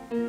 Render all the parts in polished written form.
Dr.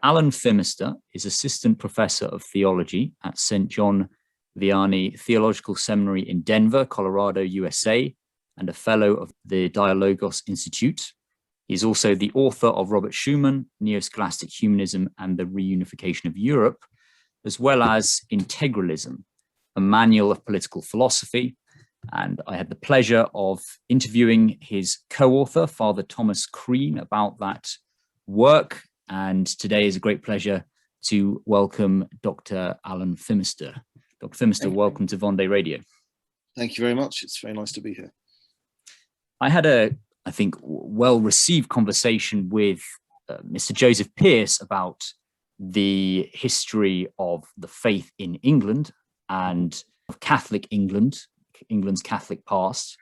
Alan Fimister is Assistant Professor of Theology at St. John Vianney Theological Seminary in Denver, Colorado, USA, and a Fellow of the Dialogos Institute. He's also the author of Robert Schuman, Neo-Scholastic Humanism and the Reunification of Europe, as well as Integralism, a manual of political philosophy. And I had the pleasure of interviewing his co-author, Father Thomas Crean, about that work. And today is a great pleasure to welcome Dr. Alan Fimister. Dr. Fimister, welcome to Vendée Radio. Thank you very much. It's very nice to be here. I had a, I think, well-received conversation with Mr. Joseph Pearce about the history of the faith in England and of Catholic England, England's Catholic past.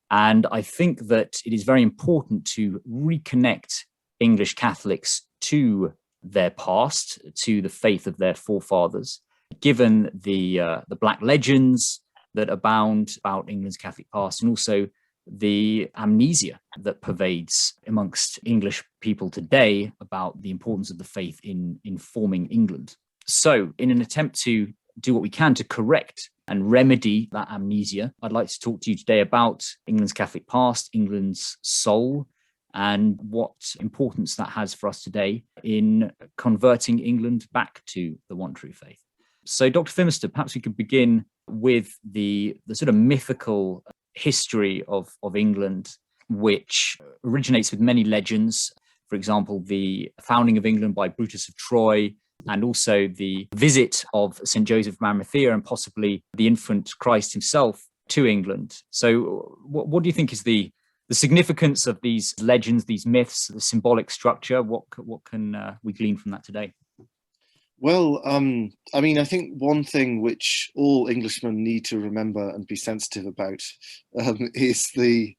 And I think that it is very important to reconnect English Catholics to their past, to the faith of their forefathers, given the Black legends that abound about England's Catholic past, and also the amnesia that pervades amongst English people today about the importance of the faith in forming England. So, in an attempt to do what we can to correct and remedy that amnesia, I'd like to talk to you today about England's Catholic past, England's soul, and what importance that has for us today in converting England back to the one true faith. So, Dr. Fimister, perhaps we could begin with the sort of mythical history of England, which originates with many legends. For example, the founding of England by Brutus of Troy, and also the visit of St. Joseph of Arimathea and possibly the infant Christ himself to England. So what do you think is the significance of these legends, these myths, the symbolic structure? What can we glean from that today? Well, I mean, I think one thing which all Englishmen need to remember and be sensitive about is the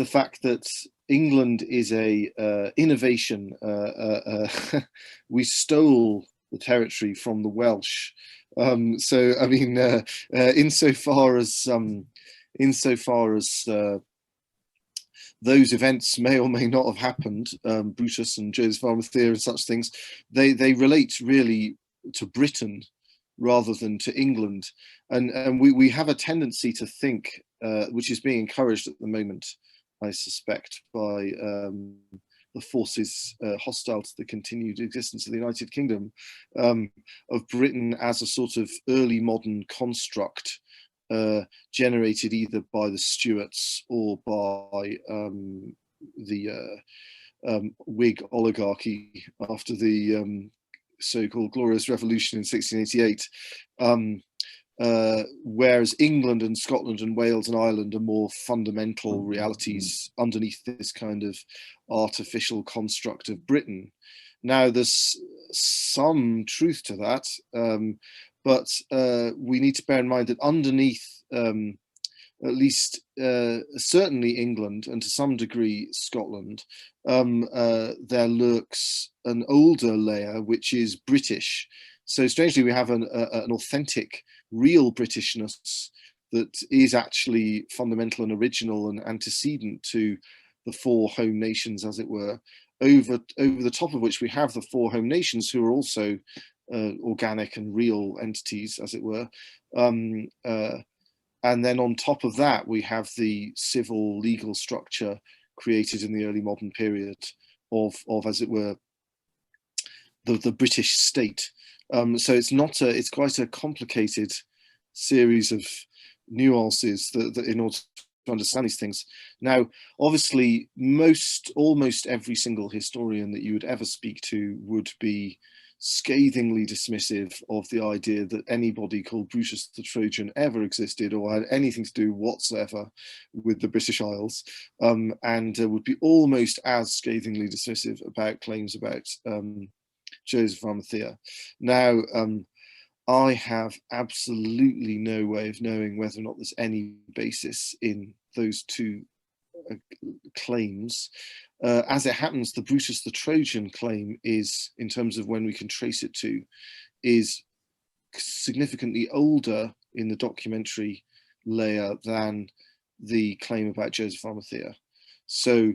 fact that England is a innovation. We stole the territory from the Welsh. So, I mean, insofar as those events may or may not have happened, Brutus and Joseph of Arimathea and such things, they relate really to Britain rather than to England. And we have a tendency to think, which is being encouraged at the moment, I suspect, by the forces hostile to the continued existence of the United Kingdom, of Britain as a sort of early modern construct, generated either by the Stuarts or by the Whig oligarchy after the so-called Glorious Revolution in 1688. whereas England and Scotland and Wales and Ireland are more fundamental realities underneath this kind of artificial construct of Britain. Now, there's some truth to that, but we need to bear in mind that underneath, at least certainly England and to some degree Scotland, there lurks an older layer which is British. So strangely, we have an authentic, real Britishness that is actually fundamental and original and antecedent to the four home nations, as it were, over the top of which we have the four home nations, who are also organic and real entities, as it were. And then on top of that, we have the civil legal structure created in the early modern period of as it were, the British state. So it's quite a complicated series of nuances that in order to understand these things. Now, obviously, almost every single historian that you would ever speak to would be scathingly dismissive of the idea that anybody called Brutus the Trojan ever existed or had anything to do whatsoever with the British Isles, and would be almost as scathingly dismissive about claims about Joseph of Arimathea. Now, I have absolutely no way of knowing whether or not there's any basis in those two claims. As it happens, the Brutus the Trojan claim is, in terms of when we can trace it to, is significantly older in the documentary layer than the claim about Joseph of Arimathea. So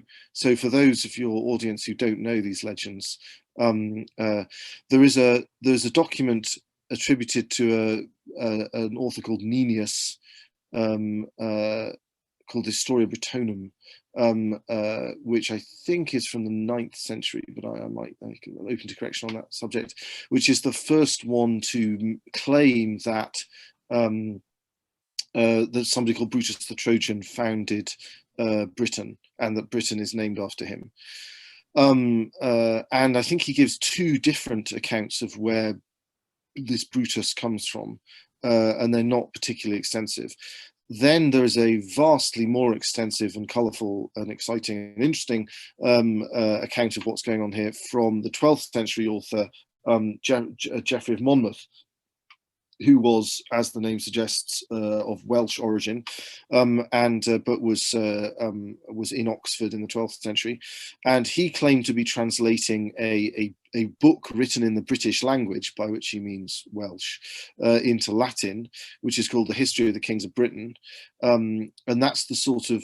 for those of your audience who don't know these legends, there's a document attributed to an author called Nennius, called Historia Britonum, which I think is from the 9th century, but I'm open to correction on that subject, which is the first one to claim that that somebody called Brutus the Trojan founded Britain, and that Britain is named after him. And I think he gives two different accounts of where this Brutus comes from, and they're not particularly extensive. Then there is a vastly more extensive and colourful and exciting and interesting account of what's going on here from the 12th century author Geoffrey of Monmouth, who was, as the name suggests, of Welsh origin, but was in Oxford in the 12th century, and he claimed to be translating a book written in the British language, by which he means Welsh, into Latin, which is called The History of the Kings of Britain, and that's the sort of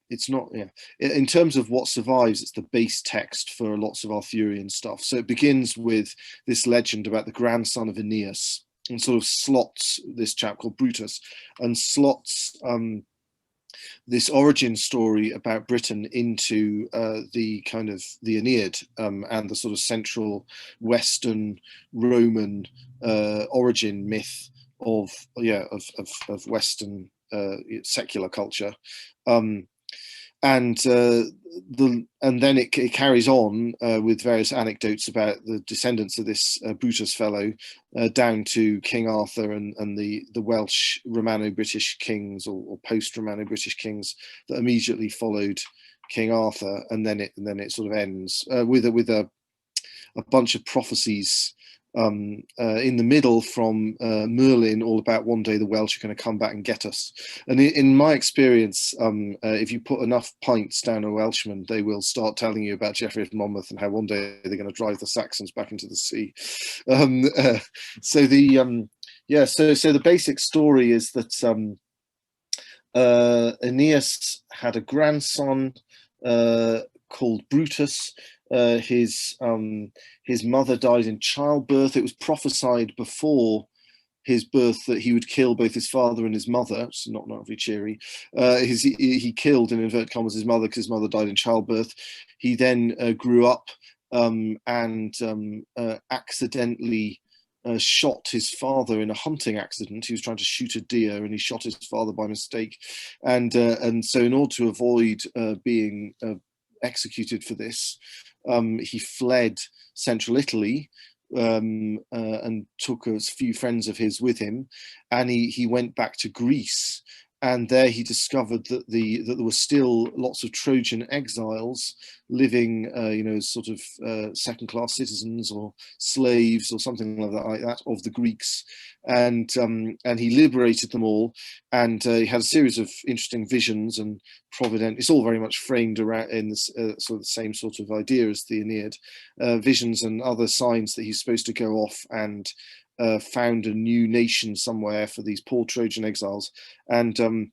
it's not, yeah. In terms of what survives, it's the base text for lots of Arthurian stuff. So it begins with this legend about the grandson of Aeneas, and sort of slots this chap called Brutus, and slots this origin story about Britain into the kind of the Aeneid, and the sort of central Western Roman origin myth of Western secular culture. And then it carries on with various anecdotes about the descendants of this Brutus fellow, down to King Arthur and the Welsh Romano-British kings or post-Romano-British kings that immediately followed King Arthur, and then it sort of ends with a bunch of prophecies in the middle from Merlin, all about one day the Welsh are going to come back and get us. And in my experience, if you put enough pints down a Welshman, they will start telling you about Geoffrey of Monmouth and how one day they're going to drive the Saxons back into the sea. So the basic story is that Aeneas had a grandson called Brutus. His mother died in childbirth. It was prophesied before his birth that he would kill both his father and his mother. It's not very cheery. He killed, in inverted commas, his mother because his mother died in childbirth. He then grew up and accidentally shot his father in a hunting accident. He was trying to shoot a deer and he shot his father by mistake. And so in order to avoid being executed for this, he fled central Italy, and took a few friends of his with him, and he went back to Greece. And there he discovered that there were still lots of Trojan exiles living, sort of second-class citizens or slaves or something like that of the Greeks, and he liberated them all. And he had a series of interesting visions and provident. It's all very much framed around in this sort of the same sort of idea as the Aeneid, visions and other signs that he's supposed to go off and found a new nation somewhere for these poor Trojan exiles. And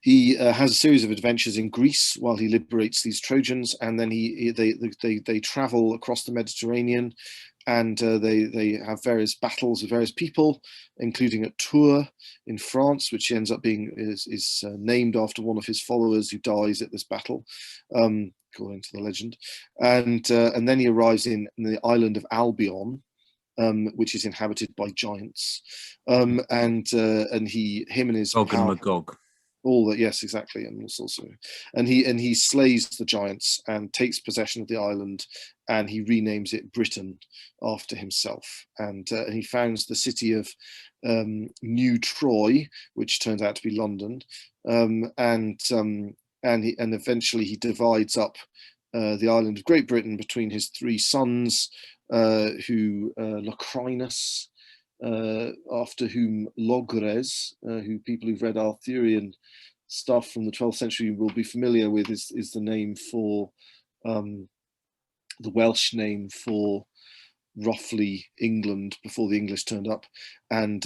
he has a series of adventures in Greece while he liberates these Trojans, and then they travel across the Mediterranean, and they have various battles with various people, including at Tours in France, which ends up being is named after one of his followers who dies at this battle, according to the legend. And then he arrives in the island of Albion, which is inhabited by giants, and him and his Gog and Magog. All that, yes, exactly, and also, and he slays the giants and takes possession of the island, and he renames it Britain after himself, and he founds the city of New Troy, which turns out to be London, and eventually he divides up the island of Great Britain between his three sons, Locrinus, after whom Logres, who people who've read Arthurian stuff from the 12th century will be familiar with, is the name for the Welsh name for roughly England before the English turned up, and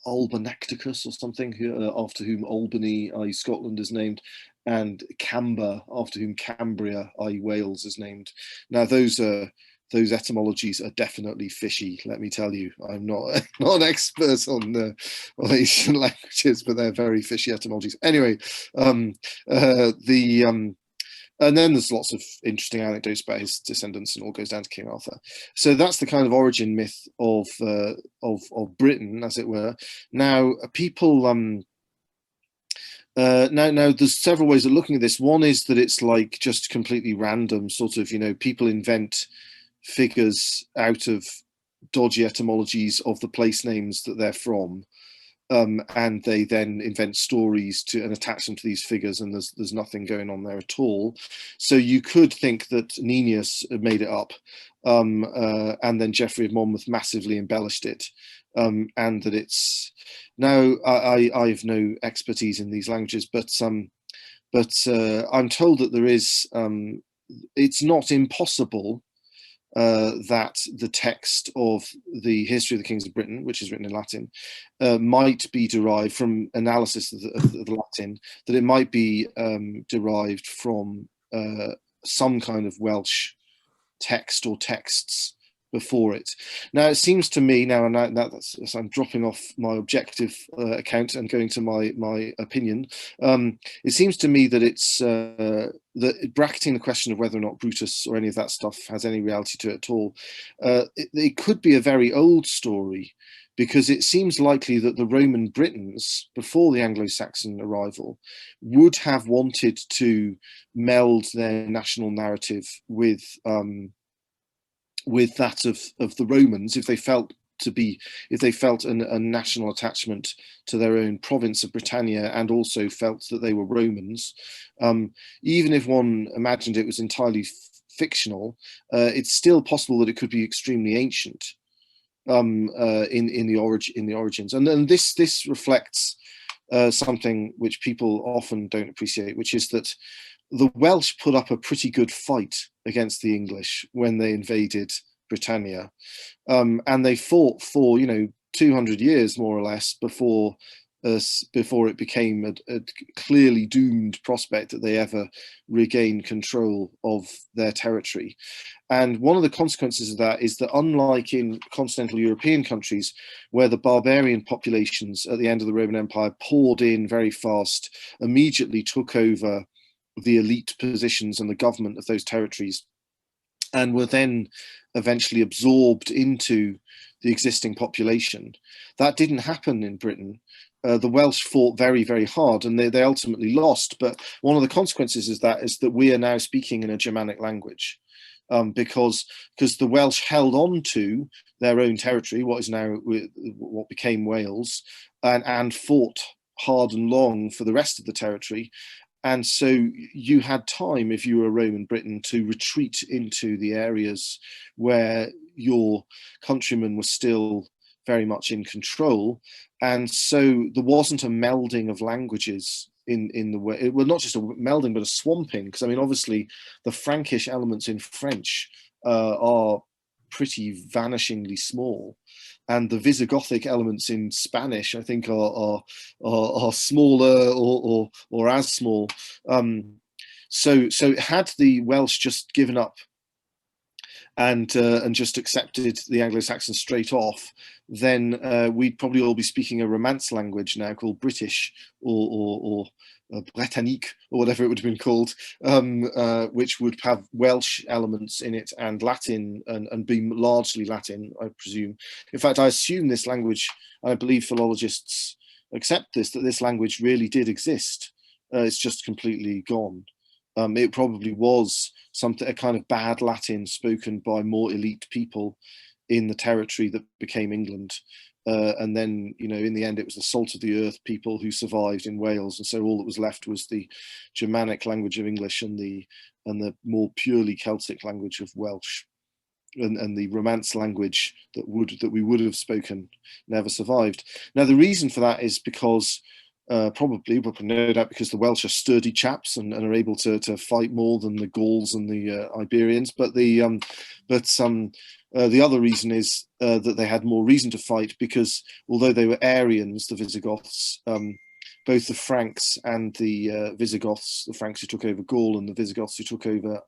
Albonacticus or something, after whom Albany, i.e. Scotland, is named, and Camber, after whom Cambria, i.e. Wales, is named. Now those etymologies are definitely fishy, let me tell you. I'm not an expert on Asian languages, but they're very fishy etymologies. Anyway, and then there's lots of interesting anecdotes about his descendants, and all goes down to King Arthur. So that's the kind of origin myth of Britain, as it were. Now, people now there's several ways of looking at this. One is that it's like just completely random, sort of, people invent figures out of dodgy etymologies of the place names that they're from, and they then invent stories and attach them to these figures, and there's nothing going on there at all. So you could think that Nennius made it up, and then Geoffrey of Monmouth massively embellished it, and that it's now I've no expertise in these languages, but I'm told that there is it's not impossible that the text of the History of the Kings of Britain, which is written in Latin, might be derived from analysis of the Latin, that it might be derived from some kind of Welsh text or texts before it. Now, it seems to me, now, and that's I'm dropping off my objective account and going to my opinion, it seems to me that it's that bracketing the question of whether or not Brutus or any of that stuff has any reality to it at all, it could be a very old story, because it seems likely that the Roman Britons, before the Anglo-Saxon arrival, would have wanted to meld their national narrative with that of the Romans, if they felt a national attachment to their own province of Britannia, and also felt that they were Romans. Even if one imagined it was entirely fictional, it's still possible that it could be extremely ancient in the origins. And then this reflects something which people often don't appreciate, which is that the Welsh put up a pretty good fight against the English when they invaded Britannia, and they fought for 200 years more or less before it became a clearly doomed prospect that they ever regain control of their territory. And one of the consequences of that is that, unlike in continental European countries, where the barbarian populations at the end of the Roman Empire poured in very fast, immediately took over the elite positions and the government of those territories, and were then eventually absorbed into the existing population, that didn't happen in Britain. The Welsh fought very, very hard, and they ultimately lost. But one of the consequences is that we are now speaking in a Germanic language. because the Welsh held on to their own territory, what is now what became Wales, and fought hard and long for the rest of the territory. And so you had time, if you were a Roman Briton, to retreat into the areas where your countrymen were still very much in control. And so there wasn't a melding of languages in the way, well, not just a melding, but a swamping. Because I mean, obviously, the Frankish elements in French are pretty vanishingly small, and the Visigothic elements in Spanish, I think, are smaller or as small. So had the Welsh just given up and just accepted the Anglo-Saxons straight off, then we'd probably all be speaking a Romance language now called British or Britannique, or whatever it would have been called, which would have Welsh elements in it and Latin, and be largely Latin, I presume. In fact, I assume this language, I believe philologists accept this, that this language really did exist. It's just completely gone. It probably was a kind of bad Latin spoken by more elite people in the territory that became England. And then, you know, in the end, it was the salt of the earth people who survived in Wales. And so all that was left was the Germanic language of English and the more purely Celtic language of Welsh. And the Romance language that we would have spoken never survived. Now, the reason for that is because probably, but no doubt, because the Welsh are sturdy chaps and are able to fight more than the Gauls and the Iberians. But the other reason is that they had more reason to fight, because although they were Arians, the Visigoths, both the Franks and the Visigoths, the Franks who took over Gaul and the Visigoths who took over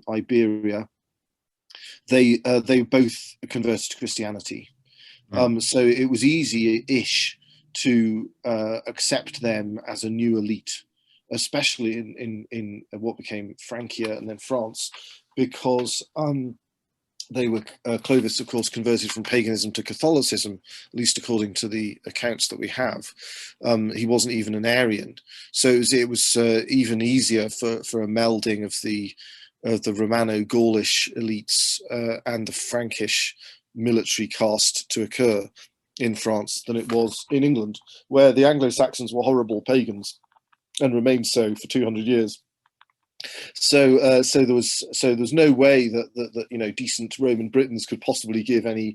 Iberia, they both converted to Christianity. So it was easy-ish to accept them as a new elite, especially in what became Francia and then France, because they were, Clovis, of course, converted from paganism to Catholicism, at least according to the accounts that we have. He wasn't even an Arian. So it was even easier for a melding of the Romano-Gaulish elites and the Frankish military caste to occur in France than it was in England, where the Anglo-Saxons were horrible pagans and remained so for 200 years. So there was no way that you know, decent Roman Britons could possibly give any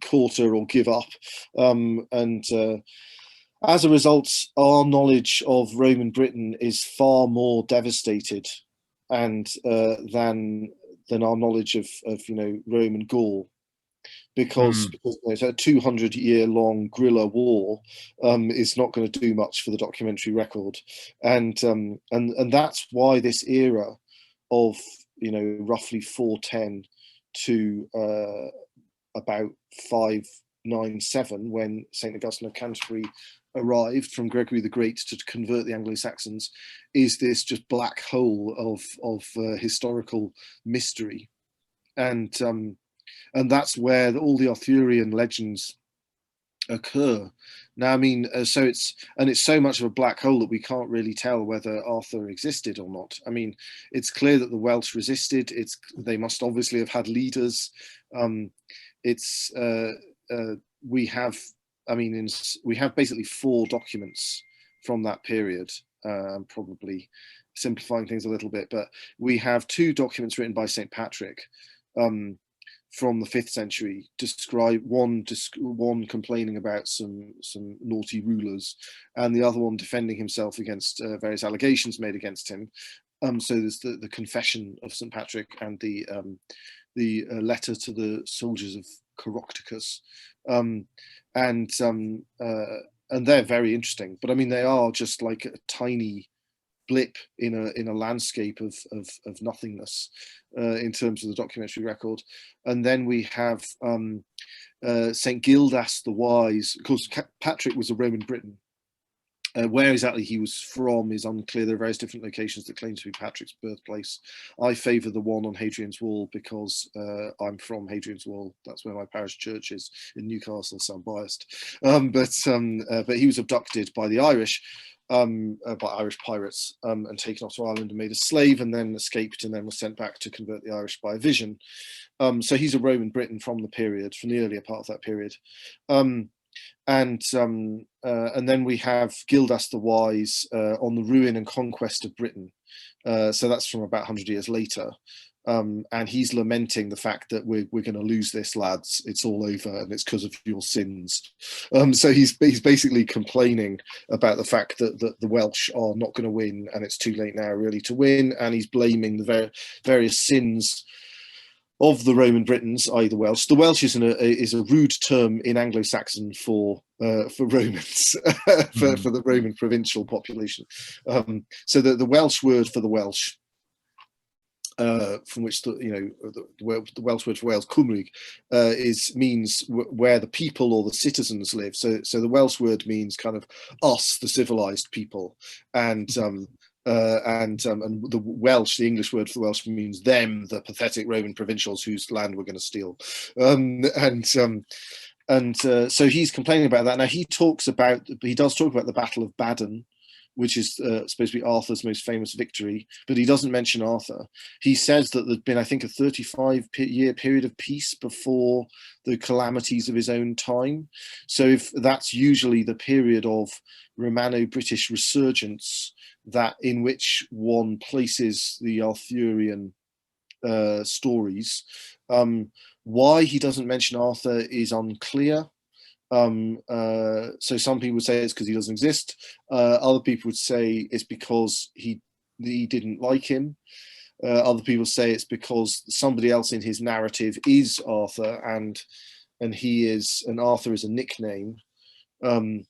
quarter or give up, and as a result, our knowledge of Roman Britain is far more devastated and than our knowledge of you know, Roman Gaul. Because it's a 200-year-long guerrilla war is not going to do much for the documentary record, and that's why this era of, you know, roughly 410 to about 597, when St. Augustine of Canterbury arrived from Gregory the Great to convert the Anglo-Saxons, is this just black hole of historical mystery, and that's where all the Arthurian legends occur. Now, I mean, so it's so much of a black hole that we can't really tell whether Arthur existed or not. I mean, it's clear that the Welsh resisted. They must obviously have had leaders. We have basically 4 documents from that period. Probably simplifying things a little bit, but we have 2 documents written by St. Patrick. From the 5th century, describe one complaining about some naughty rulers, and the other one defending himself against various allegations made against him. So there's the Confession of St. Patrick and the letter to the soldiers of Carocticus, and they're very interesting. But I mean, they are just like a tiny blip in a landscape of nothingness in terms of the documentary record. And then we have St. Gildas the Wise. Of course, Patrick was a Roman Briton. Where exactly he was from is unclear. There are various different locations that claim to be Patrick's birthplace. I favour the one on Hadrian's Wall because I'm from Hadrian's Wall. That's where my parish church is in Newcastle, so I'm biased. But he was abducted by the Irish. by Irish pirates, and taken off to Ireland and made a slave, and then escaped and then was sent back to convert the Irish by a vision. So he's a Roman Briton from the period, from the earlier part of that period. And then we have Gildas the Wise on the ruin and conquest of Britain. So that's from about 100 years later. And he's lamenting the fact that we're going to lose this, lads. It's all over, and it's because of your sins. So he's basically complaining about the fact that the Welsh are not going to win, and it's too late now really to win. And he's blaming the various sins of the Roman Britons, i.e. the Welsh. The Welsh is a rude term in Anglo-Saxon for Romans, for the Roman provincial population. So the Welsh word for the Welsh, from which the Welsh word for Wales, Cymru, means where the people or the citizens live. So the Welsh word means kind of us, the civilized people, and the Welsh, the English word for the Welsh, means them, the pathetic Roman provincials whose land we're going to steal. So he's complaining about that. Now he does talk about the Battle of Badon, which is supposed to be Arthur's most famous victory, but he doesn't mention Arthur. He says that there'd been, I think, a 35-year period of peace before the calamities of his own time. So if that's usually the period of Romano-British resurgence, that in which one places the Arthurian stories. Why he doesn't mention Arthur is unclear. So some people would say it's because he doesn't exist. Other people would say it's because he didn't like him. Other people say it's because somebody else in his narrative is Arthur, and Arthur is a nickname. So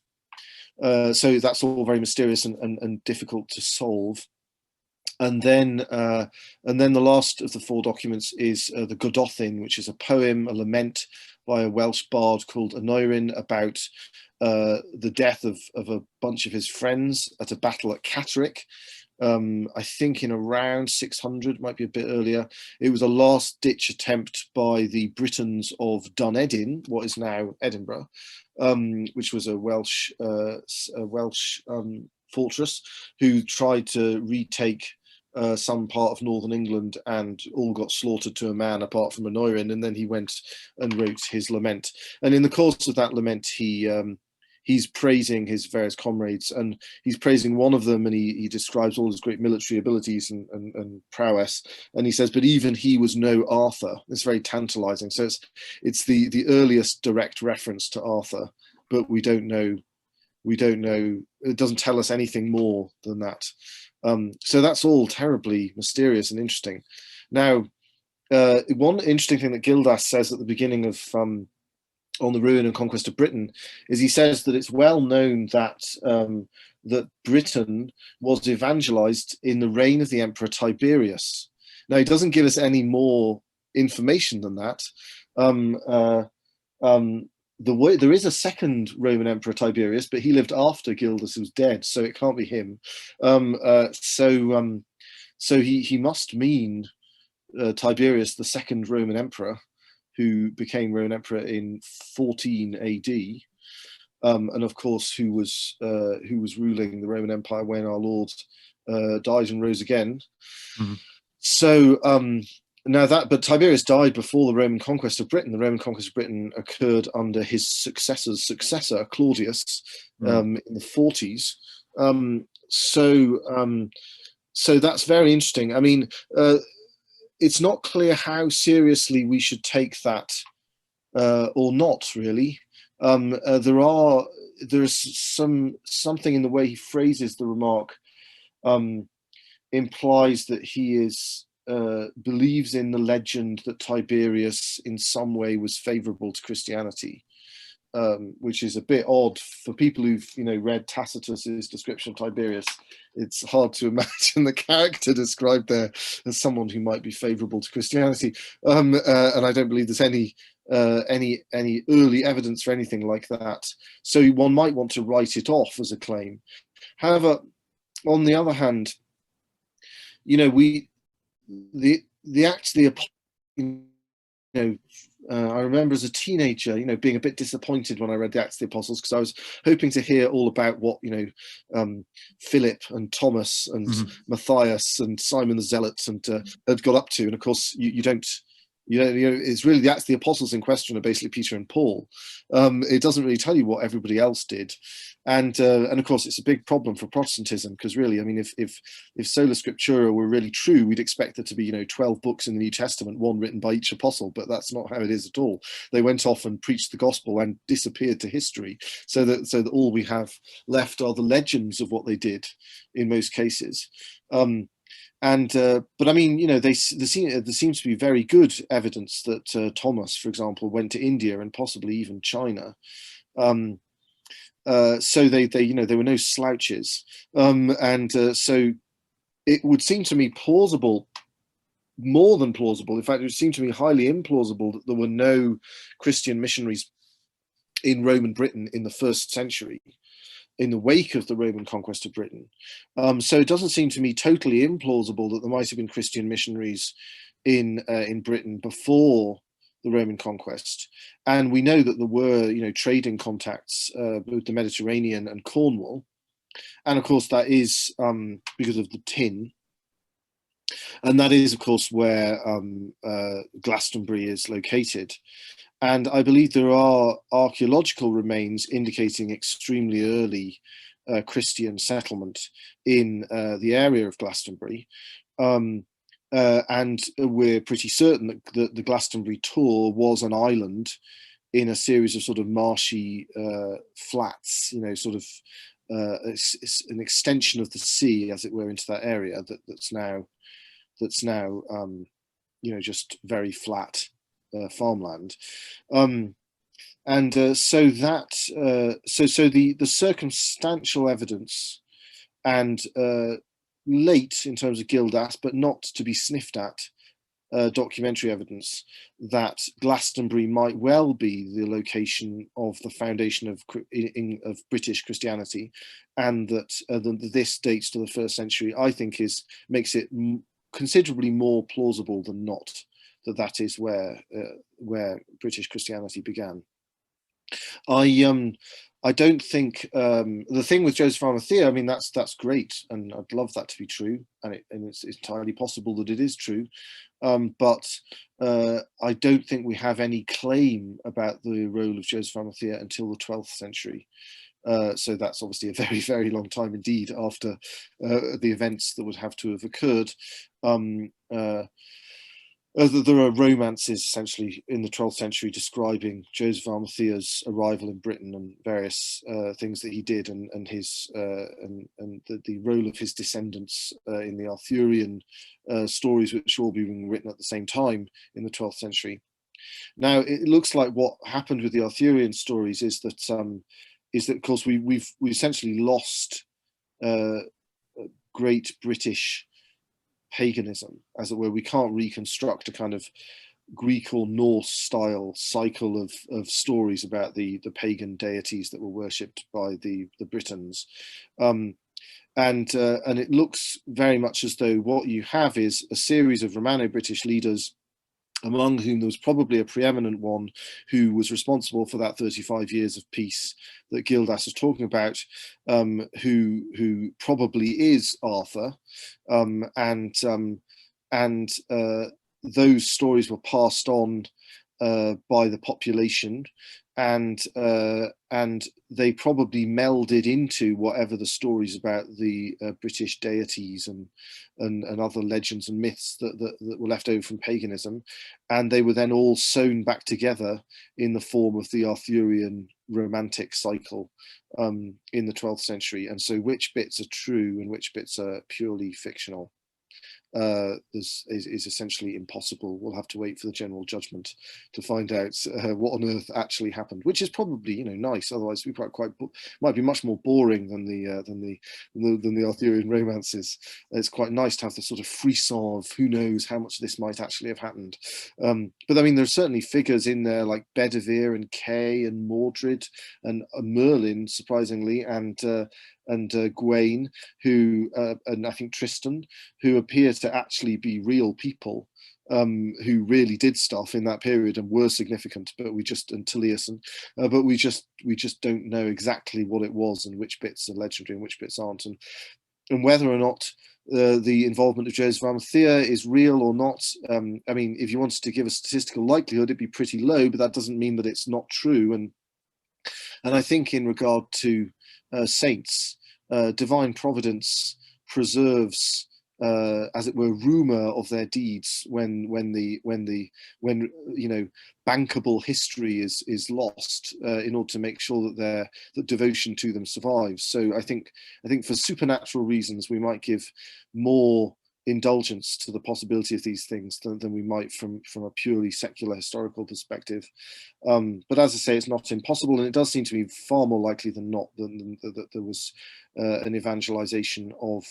that's all very mysterious and difficult to solve. And then the last of the four documents is the Godothin, which is a poem, a lament by a Welsh bard called Aneurin about the death of a bunch of his friends at a battle at Catterick. I think in around 600, might be a bit earlier. It was a last-ditch attempt by the Britons of Dunedin, what is now Edinburgh, which was a Welsh fortress, who tried to retake some part of northern England, and all got slaughtered to a man apart from Aneurin. And then he went and wrote his lament. And in the course of that lament, he's praising his various comrades, and he's praising one of them, and he describes all his great military abilities and prowess. And he says, but even he was no Arthur. It's very tantalizing. So it's the earliest direct reference to Arthur, but we don't know. It doesn't tell us anything more than that. So that's all terribly mysterious and interesting. Now, one interesting thing that Gildas says at the beginning of On the Ruin and Conquest of Britain is he says that it's well known that that Britain was evangelized in the reign of the Emperor Tiberius. Now, he doesn't give us any more information than that. There is a second Roman Emperor, Tiberius, but he lived after Gildas was dead, so it can't be him. So he must mean Tiberius, the second Roman Emperor, who became Roman Emperor in 14 AD, and of course who was ruling the Roman Empire when our Lord died and rose again. Mm-hmm. So but Tiberius died before the Roman conquest of Britain. The Roman conquest of Britain occurred under his successor's successor, Claudius, in the 40s. So that's very interesting. I mean, it's not clear how seriously we should take that or not, really. There's something in the way he phrases the remark implies that he believes in the legend that Tiberius in some way was favorable to Christianity, which is a bit odd for people who've read Tacitus's description of Tiberius. It's hard to imagine the character described there as someone who might be favorable to Christianity, and I don't believe there's any early evidence for anything like that. So one might want to write it off as a claim. However, on the other hand, the I remember as a teenager, being a bit disappointed when I read the Acts of the Apostles, because I was hoping to hear all about what, Philip and Thomas and Matthias and Simon the Zealots and had got up to. And of course, you don't, it's really the Acts of the Apostles in question are basically Peter and Paul. It doesn't really tell you what everybody else did. And of course, it's a big problem for Protestantism, because really, I mean, if sola scriptura were really true, we'd expect there to be 12 books in the New Testament, one written by each apostle, but that's not how it is at all. They went off and preached the gospel and disappeared to history, so that all we have left are the legends of what they did in most cases. But I mean, there seems to be very good evidence that Thomas, for example, went to India and possibly even China. So they were no slouches, so it would seem to me plausible, more than plausible. In fact, it would seem to me highly implausible that there were no Christian missionaries in Roman Britain in the 1st century, in the wake of the Roman conquest of Britain. So it doesn't seem to me totally implausible that there might have been Christian missionaries in Britain before the Roman conquest. And we know that there were, trading contacts with the Mediterranean and Cornwall. And of course, that is because of the tin. And that is, of course, where Glastonbury is located. And I believe there are archaeological remains indicating extremely early Christian settlement in the area of Glastonbury. And we're pretty certain that the Glastonbury Tor was an island in a series of sort of marshy flats, sort of an extension of the sea, as it were, into that area that's now just very flat farmland. So the circumstantial evidence and late in terms of Gildas, but not to be sniffed at, documentary evidence that Glastonbury might well be the location of the foundation of British Christianity, and that this dates to the 1st century, I think makes it considerably more plausible than not that is where British Christianity began. I don't think the thing with Joseph Arimathea, I mean, that's great, and I'd love that to be true, and it's entirely possible that it is true, but I don't think we have any claim about the role of Joseph Arimathea until the 12th century. So that's obviously a very, very long time indeed after the events that would have to have occurred. There are romances essentially in the 12th century describing Joseph Arimathea's arrival in Britain and various things that he did, and the role of his descendants in the Arthurian stories, which were all being written at the same time in the 12th century. Now, it looks like what happened with the Arthurian stories is that of course we essentially lost great British paganism, as it were. We can't reconstruct a kind of Greek or Norse style cycle of stories about the pagan deities that were worshipped by the Britons, and it looks very much as though what you have is a series of Romano-British leaders, among whom there was probably a preeminent one who was responsible for that 35 years of peace that Gildas is talking about, who probably is Arthur, and those stories were passed on by the population, and they probably melded into whatever the stories about the British deities and other legends and myths that were left over from paganism, and they were then all sewn back together in the form of the Arthurian romantic cycle in the 12th century. And so which bits are true and which bits are purely fictional is essentially impossible. We'll have to wait for the general judgment to find out what on earth actually happened, which is probably nice. Otherwise, we might be much more boring than the Arthurian romances. It's quite nice to have the sort of frisson of who knows how much this might actually have happened. But I mean, there's certainly figures in there like Bedivere and Kay and Mordred and Merlin, surprisingly, and Gawain, who and I think Tristan, who appear to actually be real people, who really did stuff in that period and were significant, but and Tullius, but we just don't know exactly what it was and which bits are legendary and which bits aren't, and whether or not the involvement of Joseph of Arimathea is real or not. I mean, if you wanted to give a statistical likelihood, it'd be pretty low, but that doesn't mean that it's not true. And I think in regard to saints, divine providence preserves, as it were, rumor of their deeds when bankable history is lost, in order to make sure that devotion to them survives. So I think for supernatural reasons we might give more indulgence to the possibility of these things than we might from a purely secular historical perspective. But as I say, it's not impossible, and it does seem to be far more likely than not that there was an evangelization of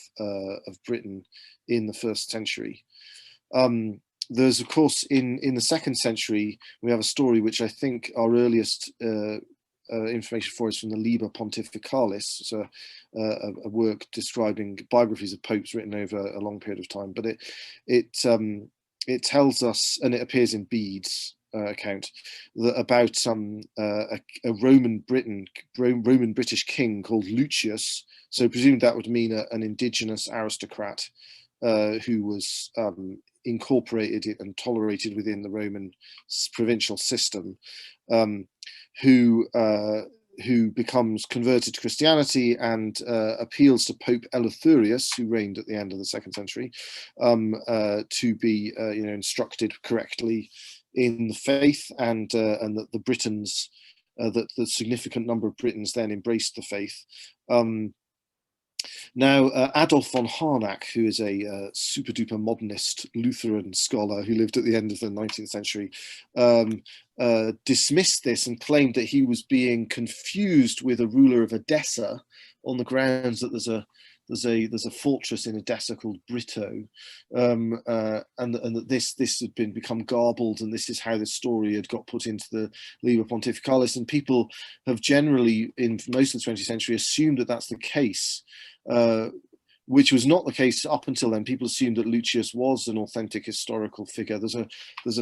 Britain in the 1st century. There's, of course, in the 2nd century, we have a story which I think our earliest information for is from the Liber Pontificalis. It's a work describing biographies of popes written over a long period of time. But it tells us, and it appears in Bede's account, that about a Roman British king called Lucius. So presumed that would mean an indigenous aristocrat who was incorporated and tolerated within the Roman provincial system, who becomes converted to Christianity and appeals to Pope Eleutherius, who reigned at the end of the 2nd century, to be instructed correctly in the faith, and that the Britons, that the significant number of Britons then embraced the faith. Now, Adolf von Harnack, who is a super duper modernist Lutheran scholar who lived at the end of the 19th century, dismissed this and claimed that he was being confused with a ruler of Edessa on the grounds that there's a fortress in Edessa called Brito, and that this had become garbled, and this is how the story had got put into the Liber Pontificalis, and people have generally, in most of the 20th century, assumed that that's the case, which was not the case up until then. People assumed that Lucius was an authentic historical figure. There's a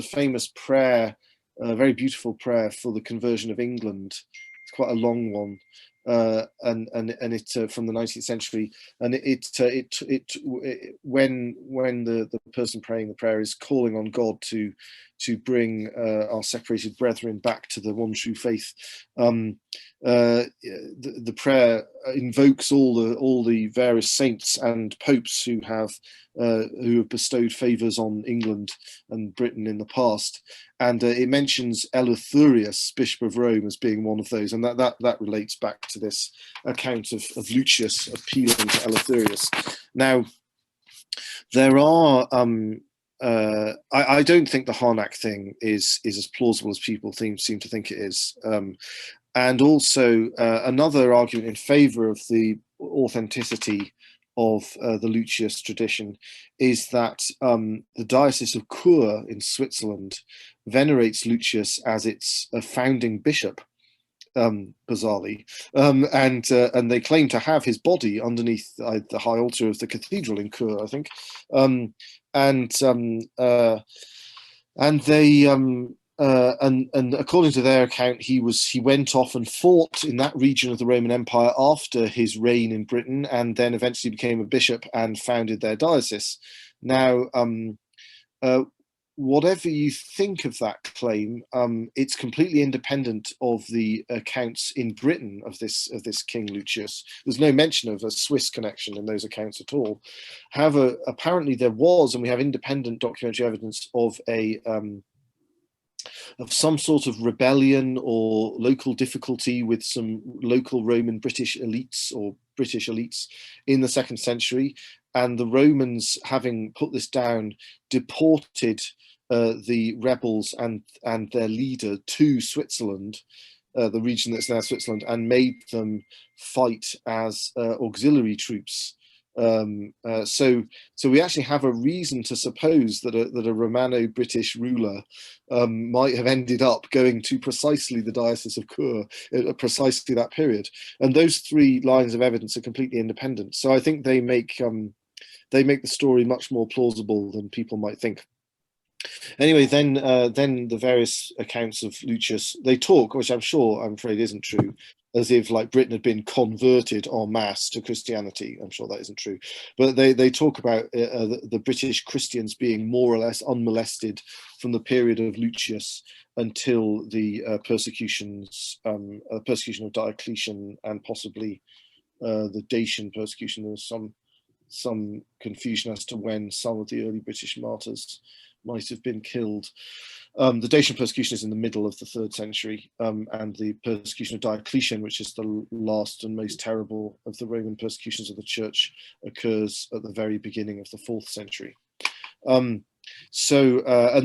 famous prayer, a very beautiful prayer for the conversion of England. It's quite a long one. And it's from the 19th century, and when the person praying the prayer is calling on God to bring our separated brethren back to the one true faith, the prayer invokes all the various saints and popes who have bestowed favors on England and Britain in the past, and it mentions Eleutherius, Bishop of Rome, as being one of those, and that relates back to this account of Lucius appealing to Eleutherius. Now, there are I don't think the Harnack thing is as plausible as people seem to think it is. And also another argument in favor of the authenticity of the Lucius tradition is that the Diocese of Chur in Switzerland venerates Lucius as its founding bishop, bizarrely, and they claim to have his body underneath the high altar of the cathedral in Chur, I think, and according to their account, he went off and fought in that region of the Roman Empire after his reign in Britain, and then eventually became a bishop and founded their diocese. Now, whatever you think of that claim, it's completely independent of the accounts in Britain of this King Lucius. There's no mention of a Swiss connection in those accounts at all. However, apparently there was, and we have independent documentary evidence of some sort of rebellion or local difficulty with some local Roman British elites or British elites in the 2nd century, and the Romans, having put this down, deported the rebels and their leader to Switzerland, the region that's now Switzerland, and made them fight as auxiliary troops. So we actually have a reason to suppose that a Romano-British ruler might have ended up going to precisely the Diocese of Chur at precisely that period. And those three lines of evidence are completely independent. So I think they make the story much more plausible than people might think. Anyway, then the various accounts of Lucius, they talk, which I'm afraid isn't true, as if like Britain had been converted en masse to Christianity. I'm sure that isn't true, but they talk about the British Christians being more or less unmolested from the period of Lucius until the persecution of Diocletian, and possibly the Dacian persecution. There was some confusion as to when some of the early British martyrs might have been killed. The Dacian persecution is in the middle of the 3rd century, and the persecution of Diocletian, which is the last and most terrible of the Roman persecutions of the church, occurs at the very beginning of the 4th century. And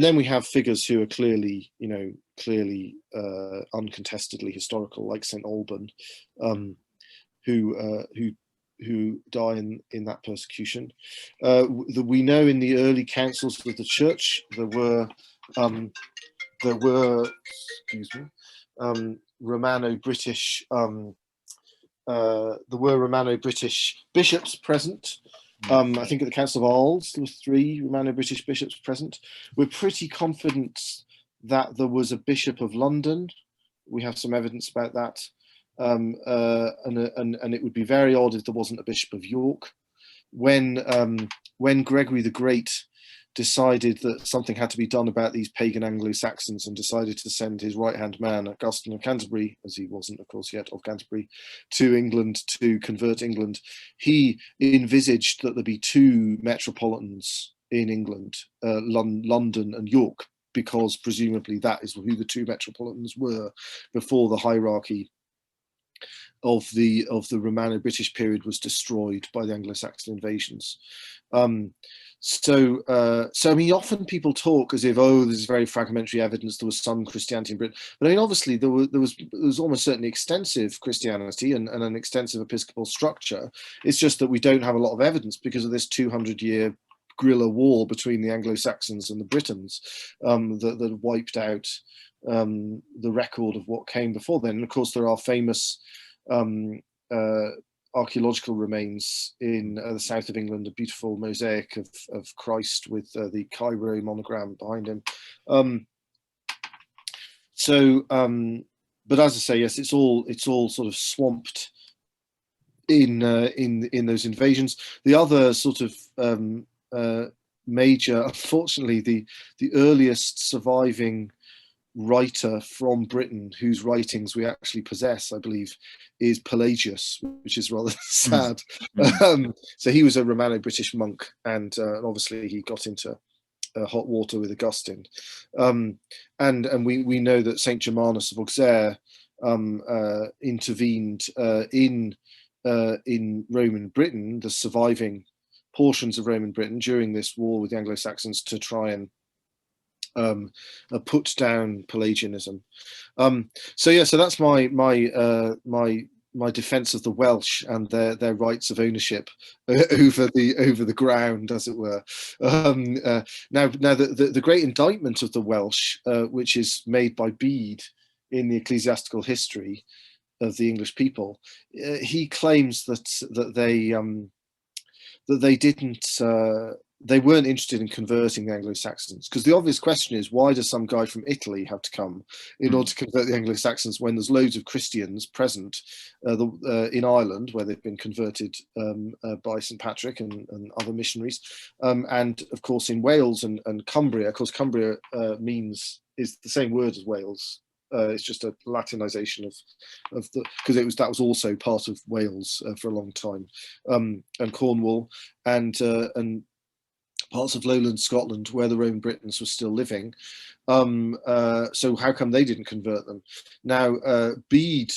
then we have figures who are clearly uncontestedly historical, like St. Alban, who die in that persecution. We know in the early councils of the church there were Romano-British bishops present. I think at the Council of Arles there were 3 Romano-British bishops present. We're pretty confident that there was a Bishop of London. We have some evidence about that. And it would be very odd if there wasn't a Bishop of York. When Gregory the Great decided that something had to be done about these pagan Anglo-Saxons and decided to send his right-hand man, Augustine of Canterbury, as he wasn't, of course, yet of Canterbury, to England to convert England, he envisaged that there'd be 2 metropolitans in England, London and York, because presumably that is who the 2 metropolitans were before the hierarchy of the Romano-British period was destroyed by the Anglo-Saxon invasions. So I mean, often people talk as if, oh, this is very fragmentary evidence, there was some Christianity in Britain. But I mean, obviously there was almost certainly extensive Christianity and an extensive episcopal structure. It's just that we don't have a lot of evidence because of this 200-year guerrilla war between the Anglo-Saxons and the Britons that wiped out the record of what came before then. And of course, there are famous archaeological remains in the south of England, a beautiful mosaic of Christ with the Cairo monogram behind him. But as I say, yes, it's all sort of swamped in those invasions. The other sort of major, unfortunately, the earliest surviving writer from Britain whose writings we actually possess, I believe, is Pelagius, which is rather sad. So he was a Romano-British monk, and obviously he got into hot water with Augustine. And we know that Saint Germanus of Auxerre intervened in Roman Britain, the surviving portions of Roman Britain during this war with the Anglo-Saxons, to try and put down Pelagianism. So that's my defense of the Welsh and their rights of ownership over the ground, as it were. Now the great indictment of the Welsh, which is made by Bede in the Ecclesiastical History of the English people, he claims that they weren't interested in converting the Anglo-Saxons, because the obvious question is, why does some guy from Italy have to come in order to convert the Anglo-Saxons when there's loads of Christians present in Ireland, where they've been converted by St. Patrick and other missionaries, and of course in Wales and Cumbria. Of course, Cumbria is the same word as Wales. It's just a Latinization of because that was also part of Wales for a long time, and Cornwall and parts of lowland Scotland where the Roman Britons were still living. So how come they didn't convert them? Now, Bede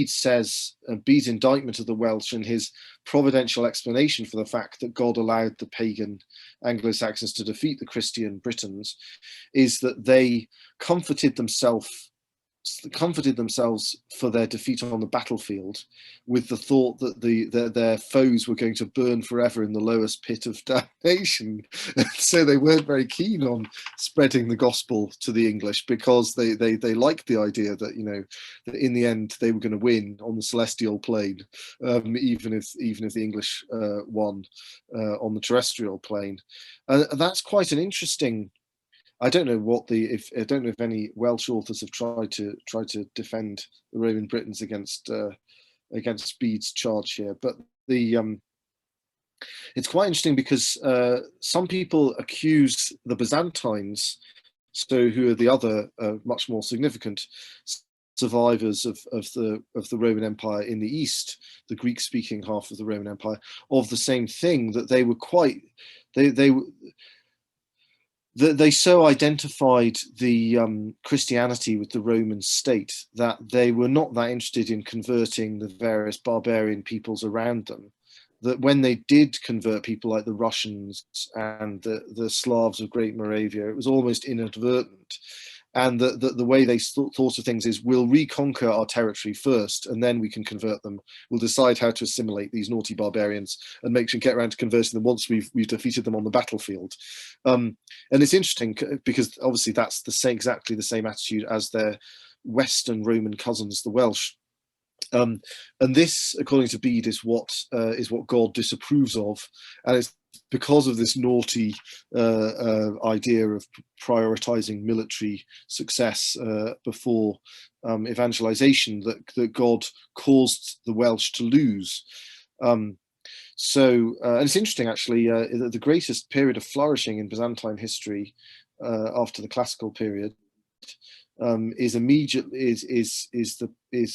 says, Bede's indictment of the Welsh and his providential explanation for the fact that God allowed the pagan Anglo-Saxons to defeat the Christian Britons is that they comforted themselves comforted themselves for their defeat on the battlefield with the thought that their foes were going to burn forever in the lowest pit of damnation. So they weren't very keen on spreading the gospel to the English, because they liked the idea that, you know, that in the end they were going to win on the celestial plane, even if the English won on the terrestrial plane. That's quite an interesting. I don't know I don't know if any Welsh authors have tried to defend the Roman Britons against Bede's charge here, but it's quite interesting because some people accuse the Byzantines, so who are the other much more significant survivors of the Roman Empire in the East, the Greek-speaking half of the Roman Empire, of the same thing, that they were quite they so identified the Christianity with the Roman state that they were not that interested in converting the various barbarian peoples around them, that when they did convert people like the Russians and the Slavs of Great Moravia, it was almost inadvertent. And the way they thought of things is, we'll reconquer our territory first, and then we can convert them. We'll decide how to assimilate these naughty barbarians and get around to converting them once we've defeated them on the battlefield. And it's interesting because obviously that's exactly the same attitude as their Western Roman cousins, the Welsh. And this, according to Bede, is what God disapproves of, and it's because of this naughty idea of prioritizing military success before evangelization that God caused the Welsh to lose. And it's interesting, actually, the greatest period of flourishing in Byzantine history after the classical period is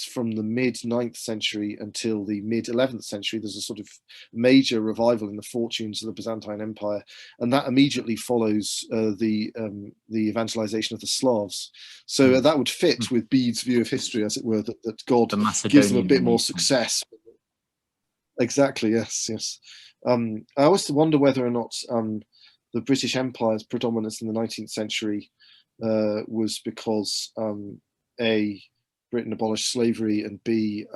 from the mid 9th century until the mid 11th century. There's a sort of major revival in the fortunes of the Byzantine Empire, and that immediately follows the evangelization of the Slavs. So that would fit with Bede's view of history, as it were, that God gives them a bit more success. Exactly. Yes. I always wonder whether or not the British Empire's predominance in the 19th century was because A, Britain abolished slavery, and B,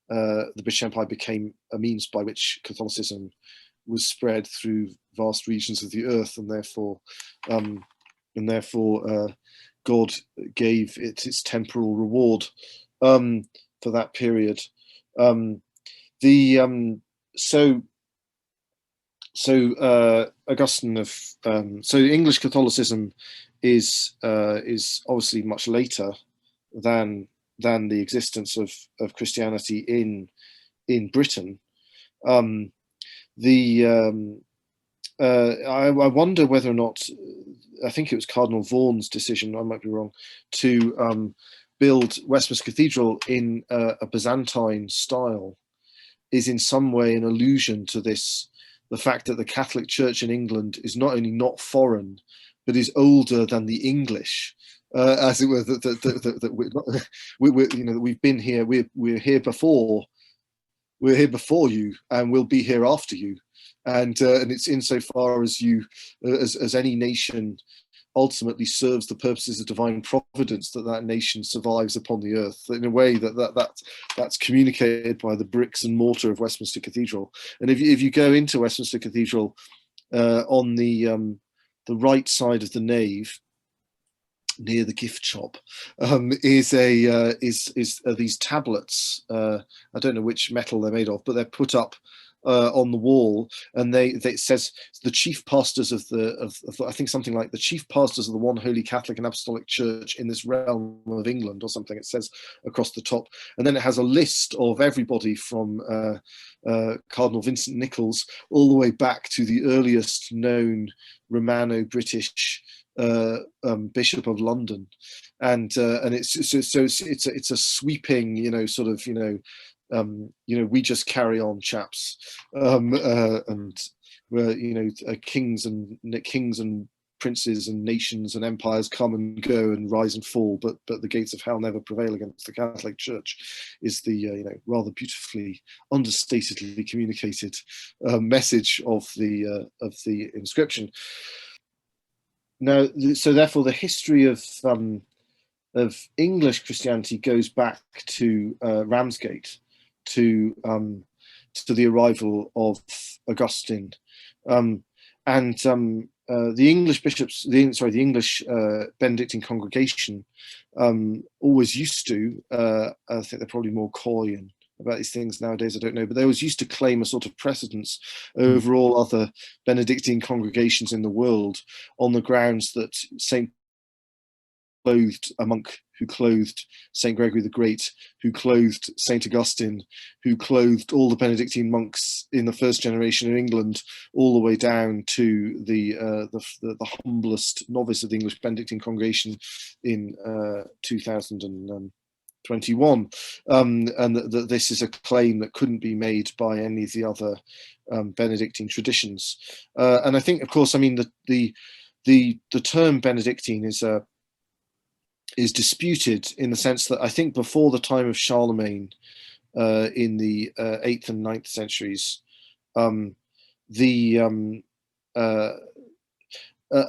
the British Empire became a means by which Catholicism was spread through vast regions of the earth, and therefore God gave it its temporal reward for that period. Augustine so English Catholicism is obviously much later than the existence of Christianity in Britain. I wonder whether or not, I think it was Cardinal Vaughan's decision, I might be wrong, to build Westminster Cathedral in a Byzantine style is in some way an allusion to the fact that the Catholic Church in England is not only not foreign, but is older than the English, as it were. That we've been here. We're here before you, and we'll be here after you. And it's insofar as as any nation ultimately serves the purposes of divine providence that nation survives upon the earth, in a way that's communicated by the bricks and mortar of Westminster Cathedral. And if you go into Westminster Cathedral, on the right side of the nave, near the gift shop, is these tablets. I don't know which metal they're made of, but they're put up on the wall, and it says the chief pastors of I think something like the chief pastors of the one holy Catholic and Apostolic Church in this realm of England, or something. It says across the top, and then it has a list of everybody from Cardinal Vincent Nichols all the way back to the earliest known Romano-British Bishop of London, and it's a sweeping, we just carry on, chaps, and we're kings and princes and nations and empires come and go and rise and fall, but the gates of hell never prevail against the Catholic Church, is the rather beautifully understatedly communicated message of the inscription. Now, so therefore, the history of English Christianity goes back to Ramsgate, to the arrival of Augustine, and the English bishops, the English Benedictine congregation always used to. I think they're probably more coy about these things nowadays, I don't know, but they always used to claim a sort of precedence over all other Benedictine congregations in the world on the grounds that St. clothed a monk who clothed St. Gregory the Great, who clothed St. Augustine, who clothed all the Benedictine monks in the first generation in England, all the way down to the humblest novice of the English Benedictine congregation in 2021. And that this is a claim that couldn't be made by any of the other Benedictine traditions. And I think, of course, I mean, the term Benedictine is disputed in the sense that I think before the time of Charlemagne, in the 8th and 9th centuries, a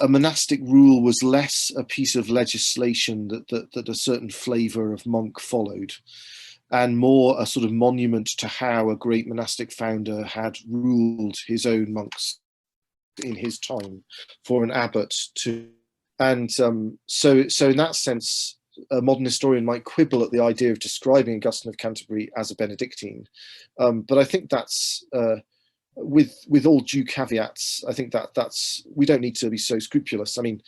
monastic rule was less a piece of legislation that a certain flavour of monk followed, and more a sort of monument to how a great monastic founder had ruled his own monks in his time for an abbot to. And so in that sense, a modern historian might quibble at the idea of describing Augustine of Canterbury as a Benedictine, but I think that's with all due caveats. I think that's we don't need to be so scrupulous. I mean,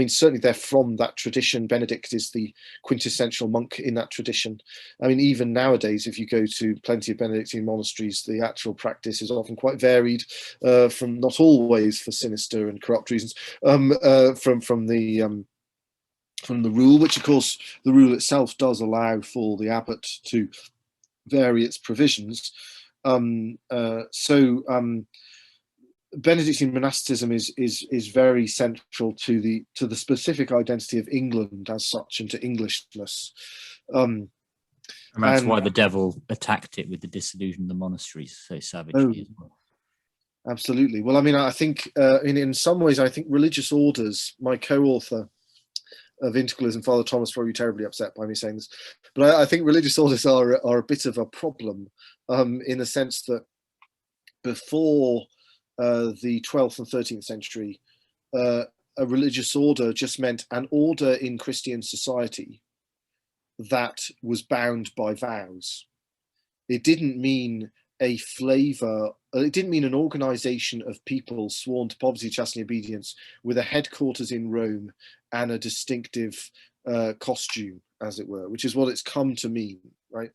certainly they're from that tradition. Benedict is the quintessential monk in that tradition. I mean, even nowadays, if you go to plenty of Benedictine monasteries, the actual practice is often quite varied, from not always for sinister and corrupt reasons, from the rule, which of course the rule itself does allow for the abbot to vary its provisions. Benedictine monasticism is very central to the specific identity of England as such, and to Englishness. And that's why the devil attacked it with the dissolution of the monasteries so savagely as well. Absolutely. Well, I mean, I think in some ways, I think religious orders, my co-author of Integralism, Father Thomas, will be terribly upset by me saying this, but I think religious orders are a bit of a problem, in the sense that before the 12th and 13th century, a religious order just meant an order in Christian society that was bound by vows. It didn't mean a flavour, it didn't mean an organisation of people sworn to poverty, chastity, and obedience with a headquarters in Rome and a distinctive costume, as it were, which is what it's come to mean, right?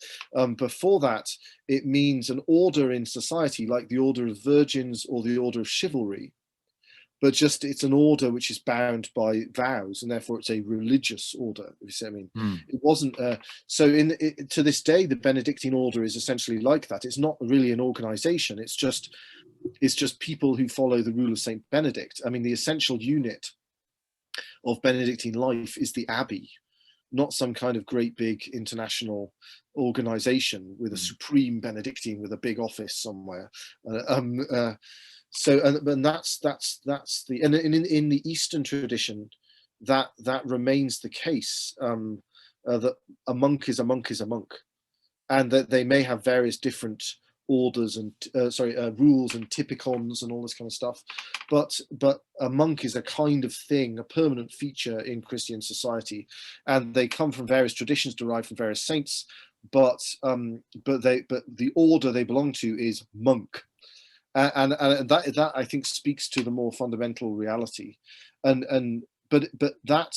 Before that, it means an order in society, like the Order of Virgins or the Order of Chivalry, but just it's an order which is bound by vows, and therefore it's a religious order, if you see what I mean. It wasn't, to this day, the Benedictine order is essentially like that. It's not really an organization, it's just people who follow the rule of Saint Benedict. I mean, the essential unit of Benedictine life is the abbey, not some kind of great big international organization with a supreme Benedictine with a big office somewhere. And that's the, and in the Eastern tradition, that remains the case, that a monk is a monk is a monk, and that they may have various different orders and rules and typicons and all this kind of stuff, but a monk is a kind of thing, a permanent feature in Christian society, and they come from various traditions derived from various saints, but the order they belong to is monk. And that I think speaks to the more fundamental reality, but that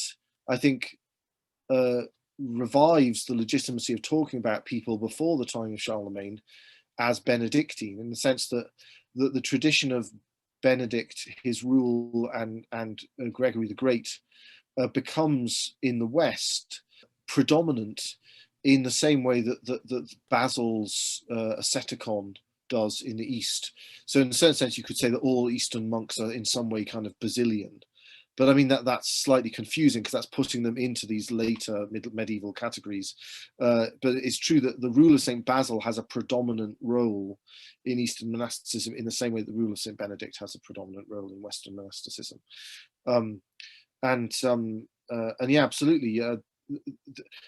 I think revives the legitimacy of talking about people before the time of Charlemagne as Benedictine, in the sense that the tradition of Benedict, his rule, and Gregory the Great becomes in the West predominant in the same way that Basil's asceticon does in the East. So in a certain sense, you could say that all Eastern monks are in some way kind of Basilian. But I mean, that's slightly confusing because that's putting them into these later medieval categories. But it's true that the rule of St. Basil has a predominant role in Eastern monasticism in the same way that the rule of St. Benedict has a predominant role in Western monasticism. And yeah, absolutely.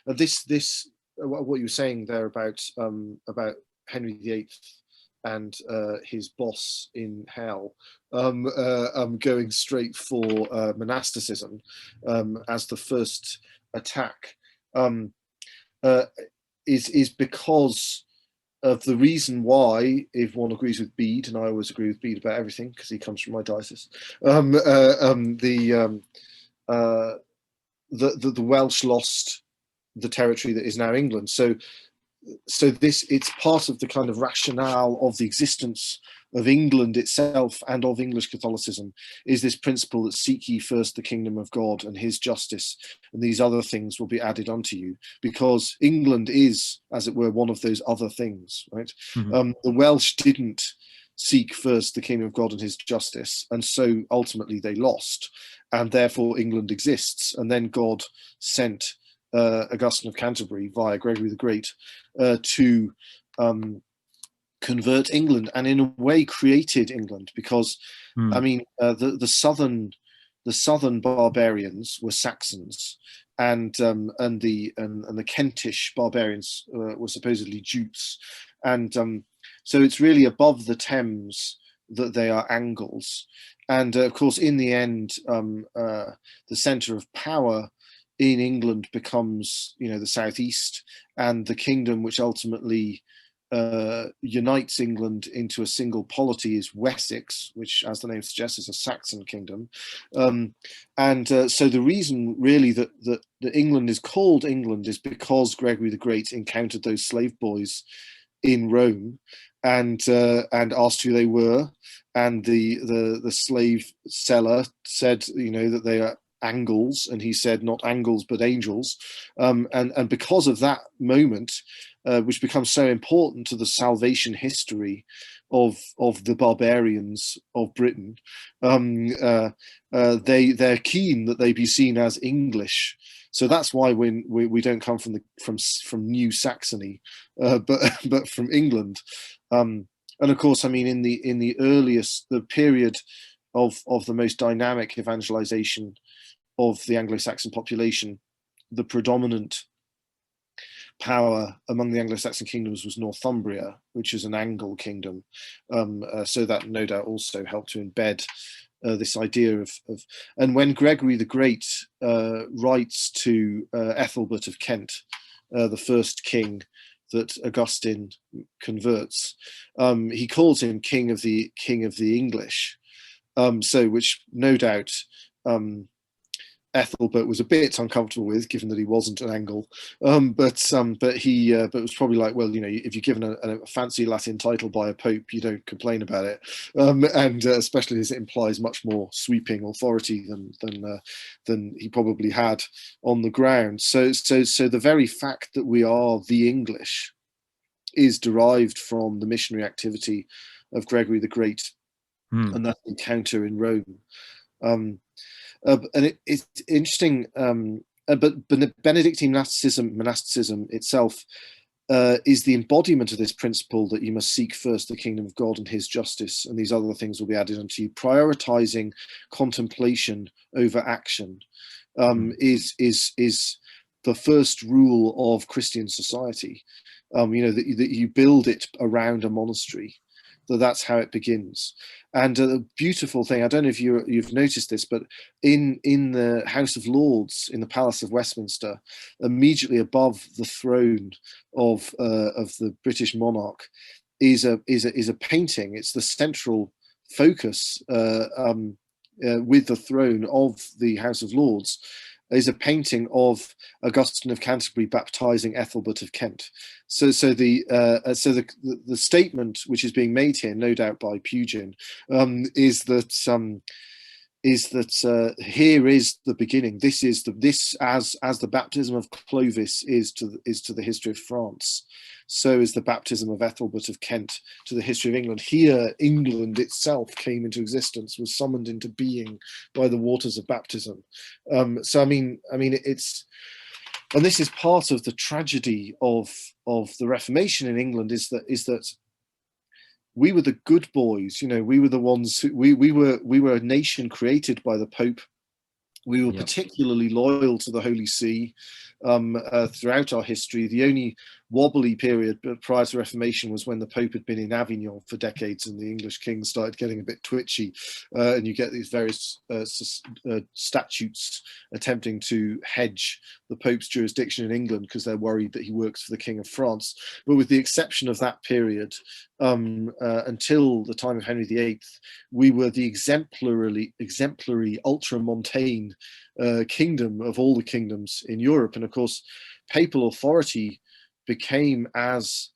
this what you were saying there about Henry VIII and his boss in hell going straight for monasticism as the first attack is because of the reason why, if one agrees with Bede, and I always agree with Bede about everything because he comes from my diocese, the Welsh lost the territory that is now England. So it's part of the kind of rationale of the existence of England itself and of English Catholicism, is this principle that seek ye first the kingdom of God and his justice, and these other things will be added unto you, because England is, as it were, one of those other things, right? The Welsh didn't seek first the kingdom of God and his justice, and so ultimately they lost, and therefore England exists. And then God sent Augustine of Canterbury via Gregory the Great to convert England, and in a way created England, because I mean the southern barbarians were Saxons, and the Kentish barbarians were supposedly Jutes, and so it's really above the Thames that they are Angles, and of course in the end the centre of power in England becomes, the southeast, and the kingdom which ultimately unites England into a single polity is Wessex, which, as the name suggests, is a Saxon kingdom. So the reason really that England is called England is because Gregory the Great encountered those slave boys in Rome and asked who they were, and the slave seller said, that they are Angles, and he said not Angles but angels, and because of that moment, which becomes so important to the salvation history of the barbarians of Britain, they're keen that they be seen as English. So that's why when we don't come from New Saxony, but from England, and of course, I mean in the period of the most dynamic evangelization of the Anglo-Saxon population, the predominant power among the Anglo-Saxon kingdoms was Northumbria, which is an Angle kingdom. So that no doubt also helped to embed this idea of and when Gregory the Great writes to Ethelbert of Kent, the first king that Augustine converts, he calls him king of the English. So which no doubt Ethelbert was a bit uncomfortable with, given that he wasn't an Angle, but it was probably like, well, if you're given a fancy Latin title by a pope, you don't complain about it, and especially as it implies much more sweeping authority than he probably had on the ground. So the very fact that we are the English is derived from the missionary activity of Gregory the Great and that encounter in Rome. And it's interesting, but Benedictine monasticism itself is the embodiment of this principle that you must seek first the kingdom of God and his justice, and these other things will be added unto you. Prioritizing contemplation over action is the first rule of Christian society. That you build it around a monastery. That's how it begins. And a beautiful thing, I don't know if you've noticed this, but in the House of Lords in the Palace of Westminster, immediately above the throne of the British monarch is a painting. It's the central focus with the throne of the House of Lords, is a painting of Augustine of Canterbury baptizing Ethelbert of Kent. So the statement which is being made here, no doubt by Pugin, is that here is the beginning. This as the baptism of Clovis is to the history of France, so is the baptism of Ethelbert of Kent to the history of England. Here, England itself came into existence, was summoned into being by the waters of baptism. So I mean, it's, and this is part of the tragedy of the Reformation in England, is that we were the good boys. We were the ones who we were a nation created by the Pope. We were particularly loyal to the Holy See throughout our history. The only wobbly period prior to Reformation was when the Pope had been in Avignon for decades and the English kings started getting a bit twitchy, and you get these various statutes attempting to hedge the Pope's jurisdiction in England because they're worried that he works for the King of France. But with the exception of that period, until the time of Henry VIII, we were the exemplary ultramontane kingdom of all the kingdoms in Europe. And of course, papal authority became as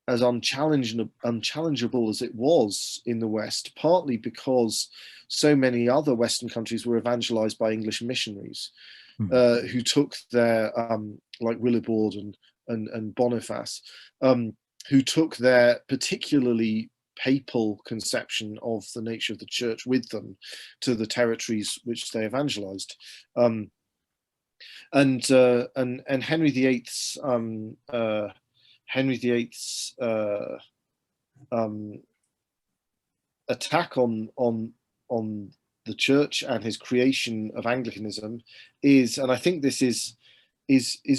unchallengeable as it was in the West, partly because so many other Western countries were evangelized by English missionaries who took their, like Willibrord and Boniface, who took their particularly papal conception of the nature of the church with them to the territories which they evangelized. And Henry VIII's attack on the church and his creation of Anglicanism is, and I think this is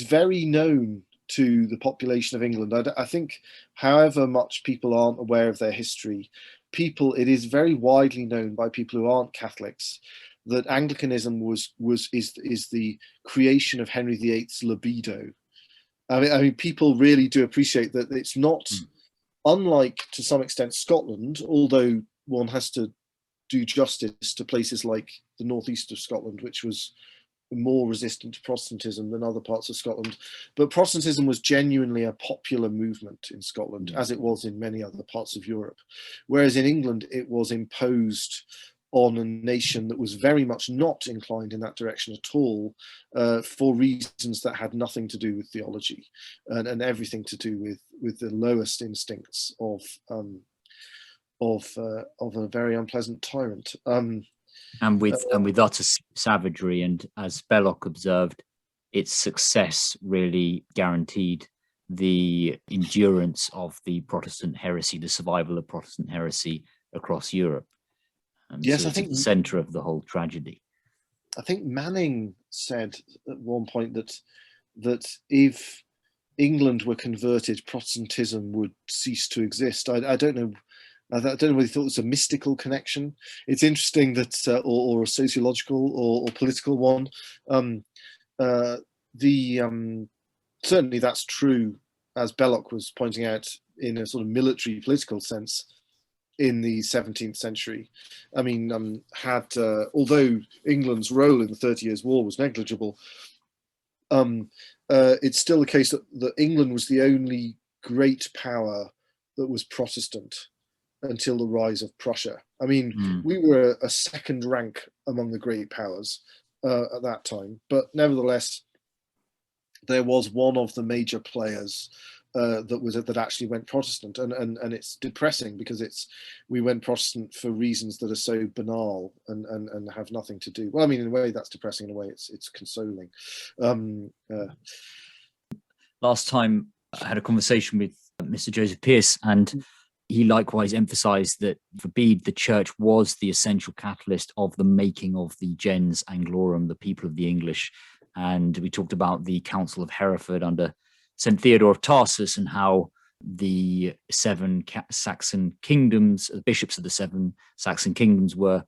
very known to the population of England. I think, however much people aren't aware of their history, it is very widely known by people who aren't Catholics that Anglicanism is the creation of Henry VIII's libido. I mean, people really do appreciate that it's not unlike, to some extent, Scotland, although one has to do justice to places like the northeast of Scotland, which was more resistant to Protestantism than other parts of Scotland. But Protestantism was genuinely a popular movement in Scotland, as it was in many other parts of Europe. Whereas in England, it was imposed on a nation that was very much not inclined in that direction at all, for reasons that had nothing to do with theology and everything to do with the lowest instincts of a very unpleasant tyrant. And with utter savagery, and as Belloc observed, its success really guaranteed the endurance of the Protestant heresy, the survival of Protestant heresy across Europe. Yes, so I think the center of the whole tragedy. I think Manning said at one point that if England were converted, Protestantism would cease to exist. I don't know. I don't know whether he thought it was a mystical connection. It's interesting that, or a sociological or political one. Certainly that's true, as Belloc was pointing out, in a sort of military political sense in the 17th century. I mean, although England's role in the 30 Years' War was negligible, it's still the case that England was the only great power that was Protestant until the rise of Prussia. I mean, we were a second rank among the great powers at that time, but nevertheless, there was one of the major players that actually went Protestant, and it's depressing because we went Protestant for reasons that are so banal and have nothing to do. Well, I mean, in a way that's depressing. In a way, it's consoling. Last time I had a conversation with Mr. Joseph Pearce, and he likewise emphasized that for Bede, the church was the essential catalyst of the making of the gens Anglorum, the people of the English. And we talked about the Council of Hereford under St. Theodore of Tarsus, and how the seven Saxon kingdoms, the bishops of the seven Saxon kingdoms, were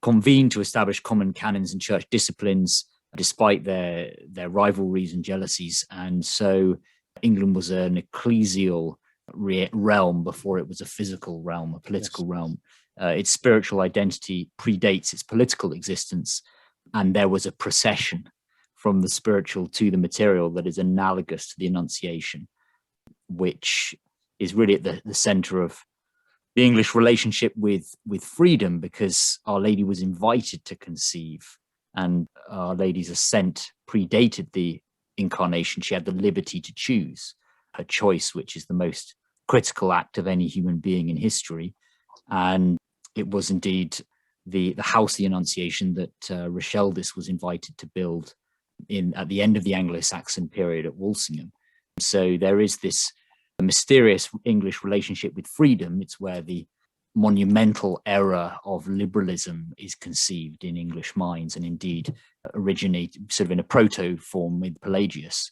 convened to establish common canons and church disciplines, despite their rivalries and jealousies. And so England was an ecclesial realm before it was a physical realm, a political realm. Its spiritual identity predates its political existence, and there was a procession from the spiritual to the material that is analogous to the Annunciation, which is really at the center of the English relationship with freedom, because Our Lady was invited to conceive, and Our Lady's ascent predated the incarnation. She had the liberty to choose her choice, which is the most critical act of any human being in history. And it was indeed the house, the Annunciation, that Rocheldis was invited to build at the end of the Anglo-Saxon period at Walsingham. So there is this mysterious English relationship with freedom. It's where the monumental era of liberalism is conceived in English minds, and indeed originate sort of in a proto form with Pelagius.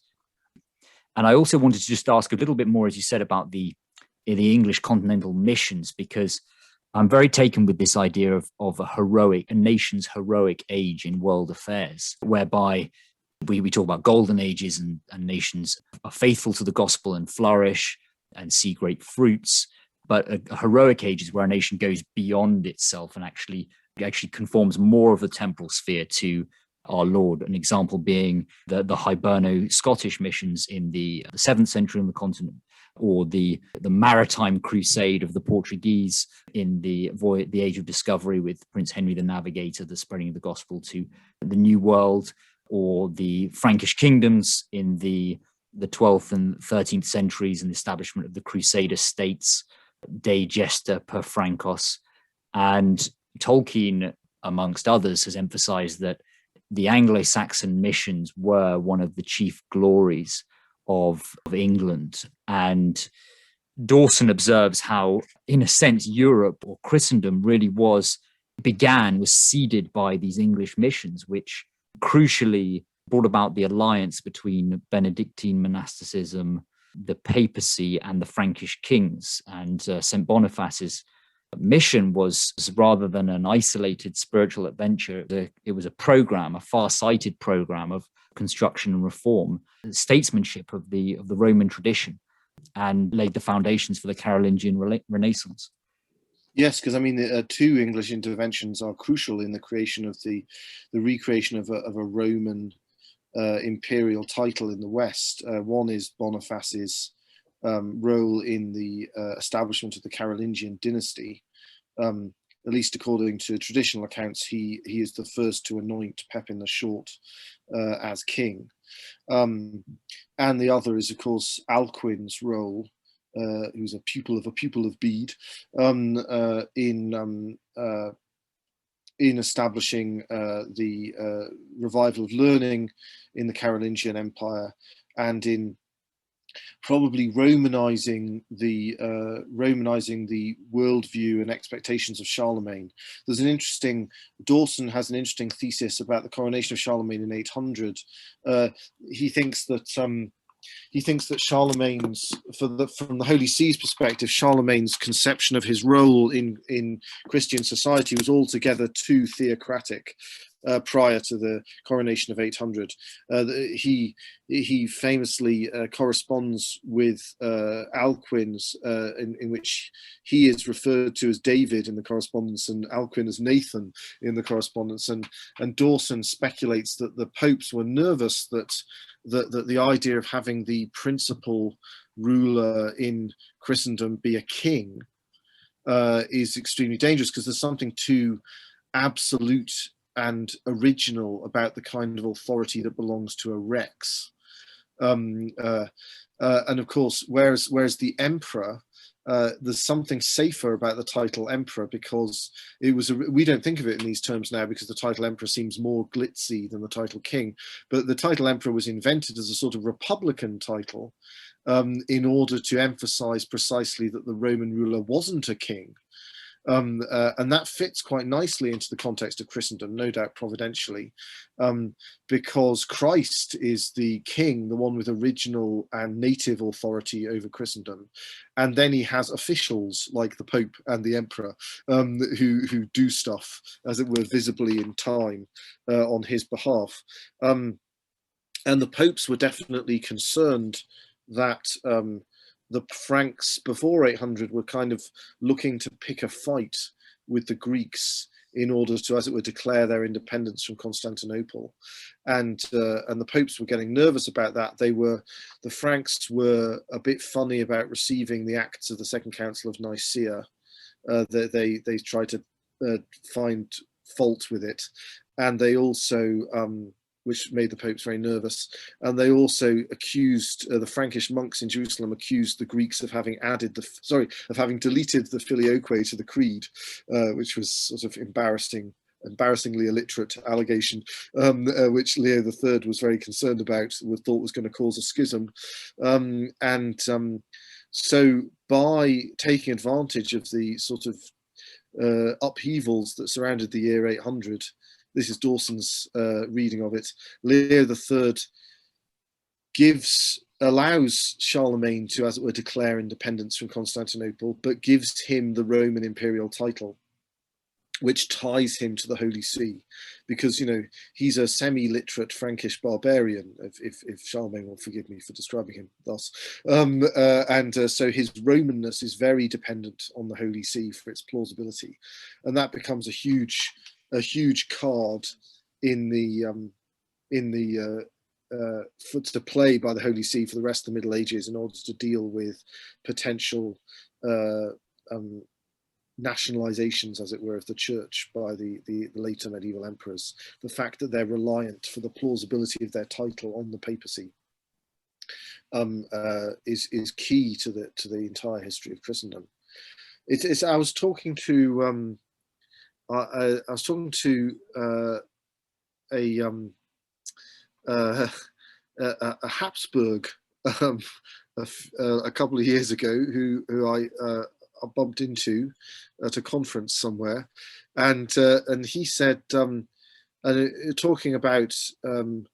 And I also wanted to just ask a little bit more, as you said, about the English continental missions, because I'm very taken with this idea of a nation's heroic age in world affairs, whereby we talk about golden ages and nations are faithful to the gospel and flourish and see great fruits. But a heroic age is where a nation goes beyond itself and actually conforms more of the temporal sphere to our Lord. An example being the Hiberno-Scottish missions in the 7th century on the continent, or the maritime crusade of the Portuguese in the Age of Discovery with Prince Henry the Navigator, the spreading of the gospel to the New World, or the Frankish kingdoms in the 12th and 13th centuries and the establishment of the Crusader states, De Gesta per Francos. And Tolkien, amongst others, has emphasized that the Anglo-Saxon missions were one of the chief glories of England. And Dawson observes how, in a sense, Europe or Christendom really was seeded by these English missions, which crucially brought about the alliance between Benedictine monasticism, the papacy, and the Frankish kings. And St. Boniface's mission was, rather than an isolated spiritual adventure, it was a program, a far-sighted program of construction and reform, statesmanship of the Roman tradition, and laid the foundations for the Carolingian Renaissance. Yes, because I mean, the two English interventions are crucial in the creation of the recreation of a Roman imperial title in the West. One is Boniface's role in the establishment of the Carolingian dynasty. At least according to traditional accounts, he is the first to anoint Pepin the Short as king. And the other is, of course, Alcuin's role, who's a pupil of Bede, in establishing the revival of learning in the Carolingian Empire, and in probably Romanizing the worldview and expectations of Charlemagne. Dawson has an interesting thesis about the coronation of Charlemagne in 800. He thinks that Charlemagne's, from the Holy See's perspective, Charlemagne's conception of his role in Christian society was altogether too theocratic prior to the coronation of 800. He famously corresponds with Alcuin's, in which he is referred to as David in the correspondence and Alcuin as Nathan in the correspondence. And Dawson speculates that the popes were nervous that the idea of having the principal ruler in Christendom be a king is extremely dangerous, because there's something too absolute and original about the kind of authority that belongs to a rex. And of course, whereas the emperor, there's something safer about the title emperor, because we don't think of it in these terms now, because the title emperor seems more glitzy than the title king. But the title emperor was invented as a sort of republican title in order to emphasize precisely that the Roman ruler wasn't a king. And that fits quite nicely into the context of Christendom, no doubt providentially, because Christ is the king, the one with original and native authority over Christendom. And then he has officials like the Pope and the Emperor who do stuff, as it were, visibly in time on his behalf. And the popes were definitely concerned that the Franks before 800 were kind of looking to pick a fight with the Greeks in order to, as it were, declare their independence from Constantinople, and the popes were getting nervous about that. The Franks were a bit funny about receiving the acts of the Second Council of Nicaea. They tried to find fault with it, and they also which made the popes very nervous. And they also accused the Frankish monks in Jerusalem accused the Greeks of having deleted the filioque to the creed, which was sort of embarrassingly illiterate allegation, which Leo III was very concerned about, thought was going to cause a schism. So by taking advantage of the sort of upheavals that surrounded the year 800. This is Dawson's reading of it. Leo III allows Charlemagne to, as it were, declare independence from Constantinople, but gives him the Roman imperial title, which ties him to the Holy See, because, you know, he's a semi-literate Frankish barbarian, if Charlemagne will forgive me for describing him thus. So his Romanness is very dependent on the Holy See for its plausibility, and that becomes a huge card in the to play by the Holy See for the rest of the Middle Ages in order to deal with potential nationalizations, as it were, of the church by the later medieval emperors. The fact that they're reliant for the plausibility of their title on the papacy is key to the entire history of Christendom. I was talking to a Habsburg a couple of years ago who I bumped into at a conference somewhere, and he said, talking about the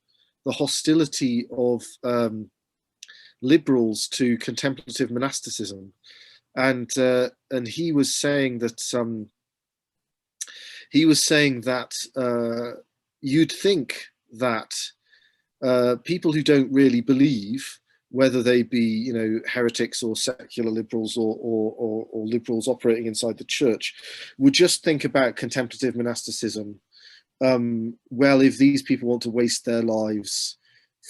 hostility of liberals to contemplative monasticism, and he was saying that you'd think that people who don't really believe, whether they be, you know, heretics or secular liberals or liberals operating inside the church, would just think about contemplative monasticism. Well, if these people want to waste their lives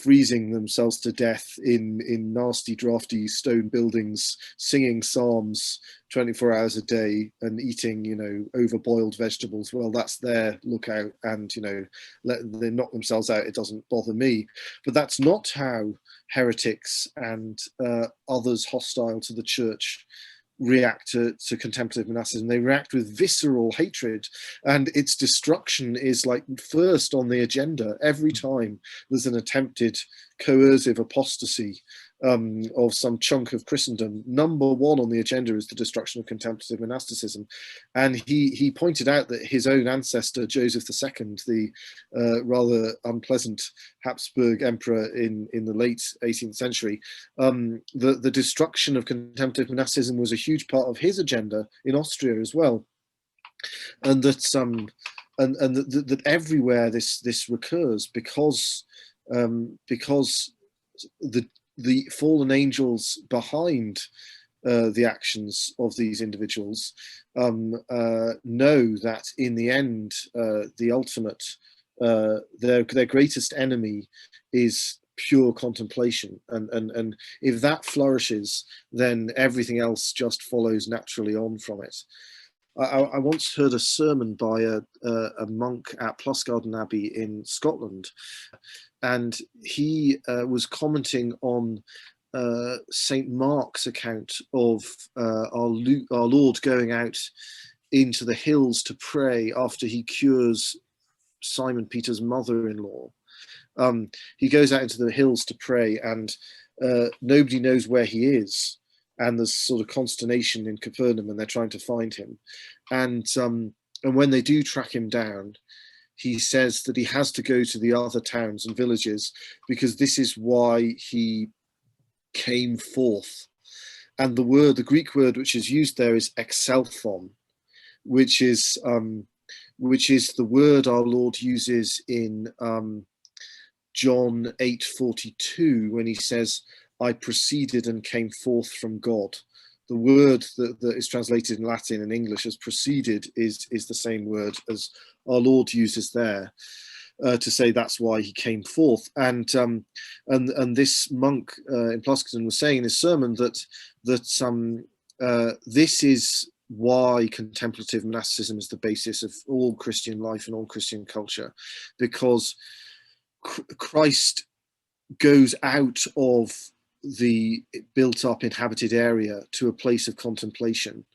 freezing themselves to death in nasty, drafty stone buildings, singing psalms 24 hours a day and eating, you know, overboiled vegetables, well, that's their lookout, and, you know, they knock themselves out. It doesn't bother me. But that's not how heretics and others hostile to the church react to contemplative monasticism. They react with visceral hatred, and its destruction is like first on the agenda every time there's an attempted coercive apostasy of some chunk of Christendom. Number one on the agenda is the destruction of contemplative monasticism. And he pointed out that his own ancestor, Joseph II, the rather unpleasant Habsburg emperor in the late 18th century, the destruction of contemplative monasticism was a huge part of his agenda in Austria as well. And that that everywhere this recurs because the fallen angels behind the actions of these individuals know that in the end, the ultimate, their greatest enemy is pure contemplation, and if that flourishes, then everything else just follows naturally on from it. I once heard a sermon by a monk at Plusgarden Abbey in Scotland, and he was commenting on St. Mark's account of our Lord going out into the hills to pray after he cures Simon Peter's mother-in-law. He goes out into the hills to pray, and nobody knows where he is. And there's sort of consternation in Capernaum, and they're trying to find him. And when they do track him down, he says that he has to go to the other towns and villages because this is why he came forth. And the Greek word which is used there is exelthon, which is the word our Lord uses in John 8:42 when he says, I proceeded and came forth from God. The word that is translated in Latin and English as proceeded is the same word as our Lord uses there to say that's why he came forth. And this monk in Plusgarden was saying in his sermon that this is why contemplative monasticism is the basis of all Christian life and all Christian culture, because Christ goes out of the built-up inhabited area to a place of contemplation.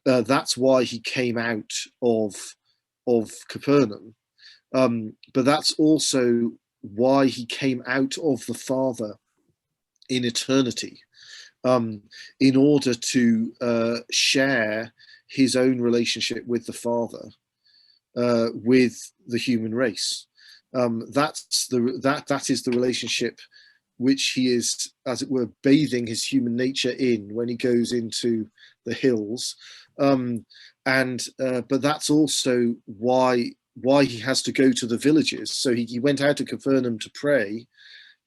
That's why he came out of Capernaum, but that's also why he came out of the Father in eternity, in order to share his own relationship with the Father, with the human race. That is the relationship which he is, as it were, bathing his human nature in when he goes into the hills. But that's also why he has to go to the villages. So he went out to Capernaum to pray,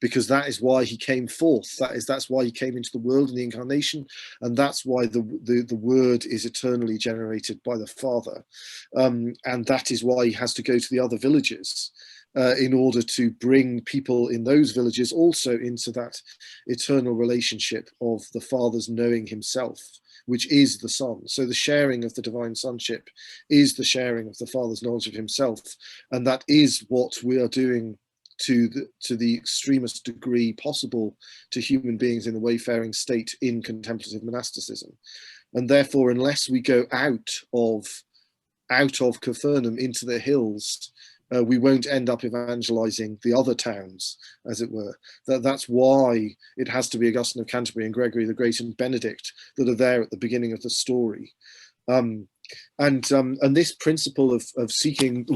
because that is why he came forth. That's why he came into the world in the incarnation, and that's why the word is eternally generated by the Father, and that is why he has to go to the other villages, in order to bring people in those villages also into that eternal relationship of the Father's knowing himself, which is the Son. So the sharing of the divine sonship is the sharing of the Father's knowledge of himself, and that is what we are doing to the extremest degree possible to human beings in the wayfaring state in contemplative monasticism. And therefore, unless we go out of Capernaum into the hills, we won't end up evangelizing the other towns, as it were. That's why it has to be Augustine of Canterbury and Gregory the Great and Benedict that are there at the beginning of the story. And this principle of seeking,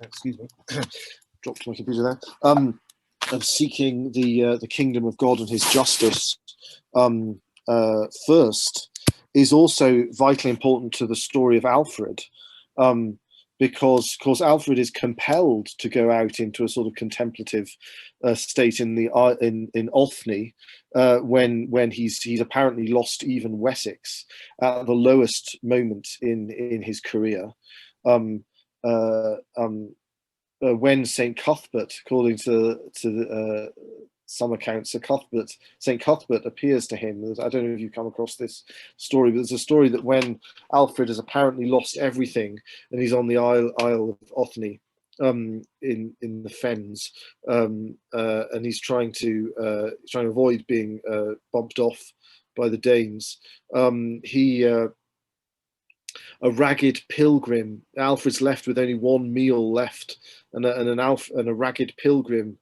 excuse me, dropped my computer there, of seeking the kingdom of God and his justice first, is also vitally important to the story of Alfred, because Alfred is compelled to go out into a sort of contemplative state in Ofney, when he's apparently lost even Wessex at the lowest moment in his career. When St. Cuthbert, according to some accounts, St. Cuthbert appears to him. I don't know if you've come across this story, but there's a story that when Alfred has apparently lost everything and he's on the Isle of Ofney, in the fens, and he's trying to avoid being bumped off by the Danes, a ragged pilgrim. Alfred's left with only one meal left, and a ragged pilgrim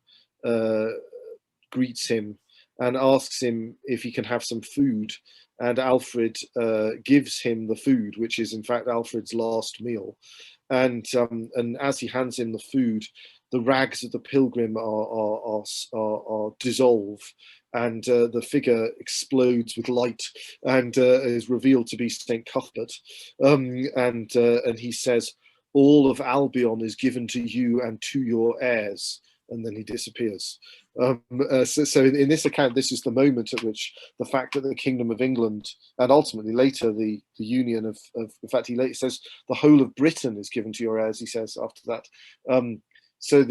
greets him and asks him if he can have some food. And Alfred gives him the food, which is in fact Alfred's last meal. And as he hands him the food, the rags of the pilgrim are dissolve, and the figure explodes with light and is revealed to be St. Cuthbert. And he says, "All of Albion is given to you and to your heirs," and then he disappears. So in this account, this is the moment at which the fact that the Kingdom of England, and ultimately later the union of in fact, he later says, "The whole of Britain is given to your heirs," he says after that. So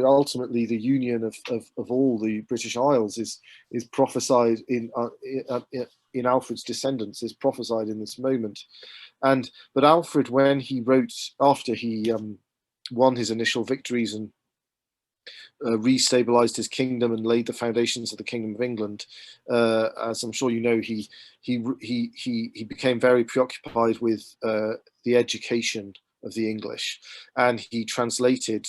ultimately the union of all the British Isles is prophesied in Alfred's descendants, is prophesied in this moment. But Alfred, when he wrote, after he won his initial victories and restabilized his kingdom and laid the foundations of the Kingdom of England, as I'm sure you know, he became very preoccupied with the education of the English, and he translated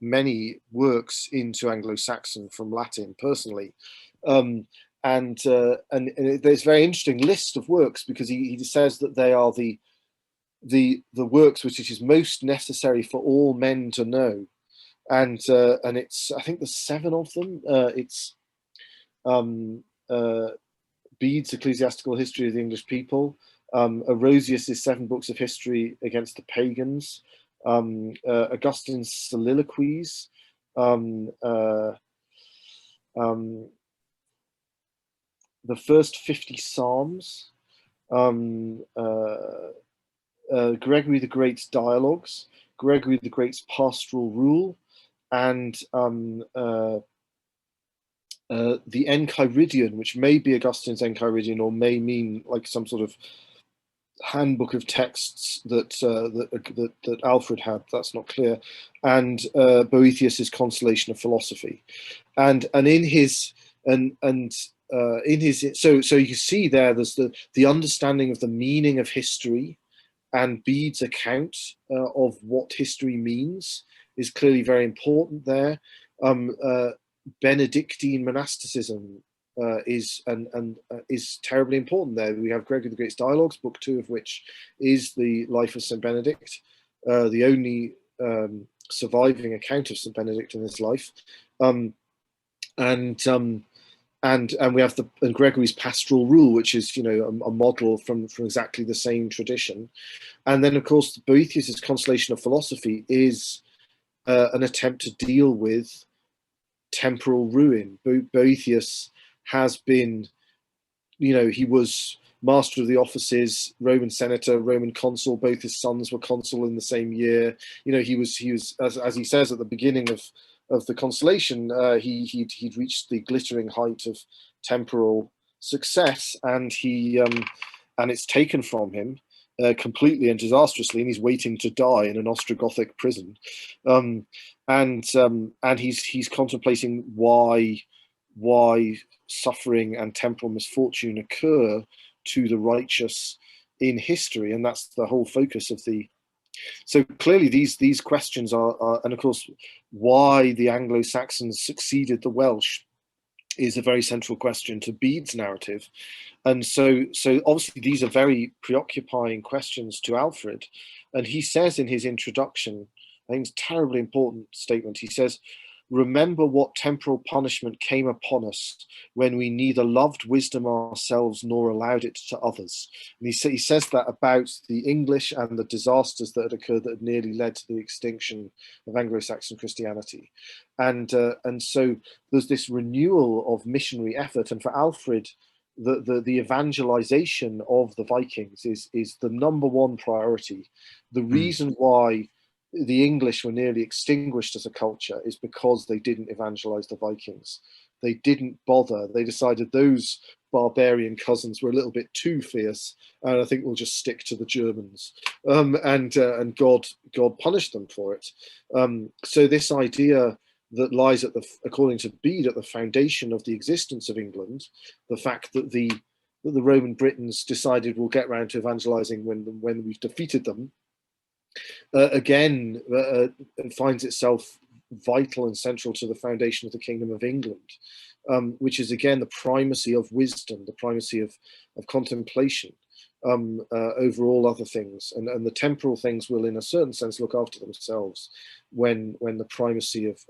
many works into Anglo-Saxon from Latin personally. And there's a very interesting list of works, because he says that they are the works which it is most necessary for all men to know. And it's, I think there's 7 of them. It's Bede's Ecclesiastical History of the English People, Erosius's 7 books of history against the pagans, Augustine's soliloquies, the first 50 Psalms, Gregory the Great's Dialogues, Gregory the Great's Pastoral Rule, and the Enchiridion, which may be Augustine's Enchiridion or may mean like some sort of handbook of texts that Alfred had. That's not clear. And Boethius's Consolation of Philosophy, and in his so you see there's the understanding of the meaning of history, and Bede's account of what history means is clearly very important there. Benedictine monasticism is terribly important there. We have Gregory the Great's Dialogues, book 2 of which is the life of St. Benedict, the only surviving account of St. Benedict in his life. And we have and Gregory's Pastoral Rule, which is, you know, a model from exactly the same tradition. And then, of course, Boethius's Consolation of Philosophy is an attempt to deal with temporal ruin. Boethius has been, you know, he was master of the offices, Roman senator, Roman consul. Both his sons were consul in the same year. You know, he was as he says at the beginning of the Consolation, he'd reached the glittering height of temporal success, and and it's taken from him completely and disastrously, and he's waiting to die in an Ostrogothic prison. And he's contemplating why suffering and temporal misfortune occur to the righteous in history, and that's the whole focus of the. So clearly, these questions are, and of course, why the Anglo-Saxons succeeded the Welsh is a very central question to Bede's narrative, and so obviously these are very preoccupying questions to Alfred, and he says in his introduction, I think it's a terribly important statement. He says, "Remember what temporal punishment came upon us when we neither loved wisdom ourselves nor allowed it to others." And he says that about the English and the disasters that had occurred that had nearly led to the extinction of Anglo-Saxon Christianity. And so there's this renewal of missionary effort. And for Alfred, the evangelization of the Vikings is the number one priority. The reason why the English were nearly extinguished as a culture is because they didn't evangelize the Vikings. They didn't bother. They decided those barbarian cousins were a little bit too fierce, and I think we'll just stick to the Germans. And God punished them for it. So this idea that lies at according to Bede, at the foundation of the existence of England, the fact that the Roman Britons decided we'll get round to evangelizing when we've defeated them, again finds itself vital and central to the foundation of the Kingdom of England, which is again the primacy of wisdom, the primacy of contemplation over all other things, and the temporal things will in a certain sense look after themselves when the primacy of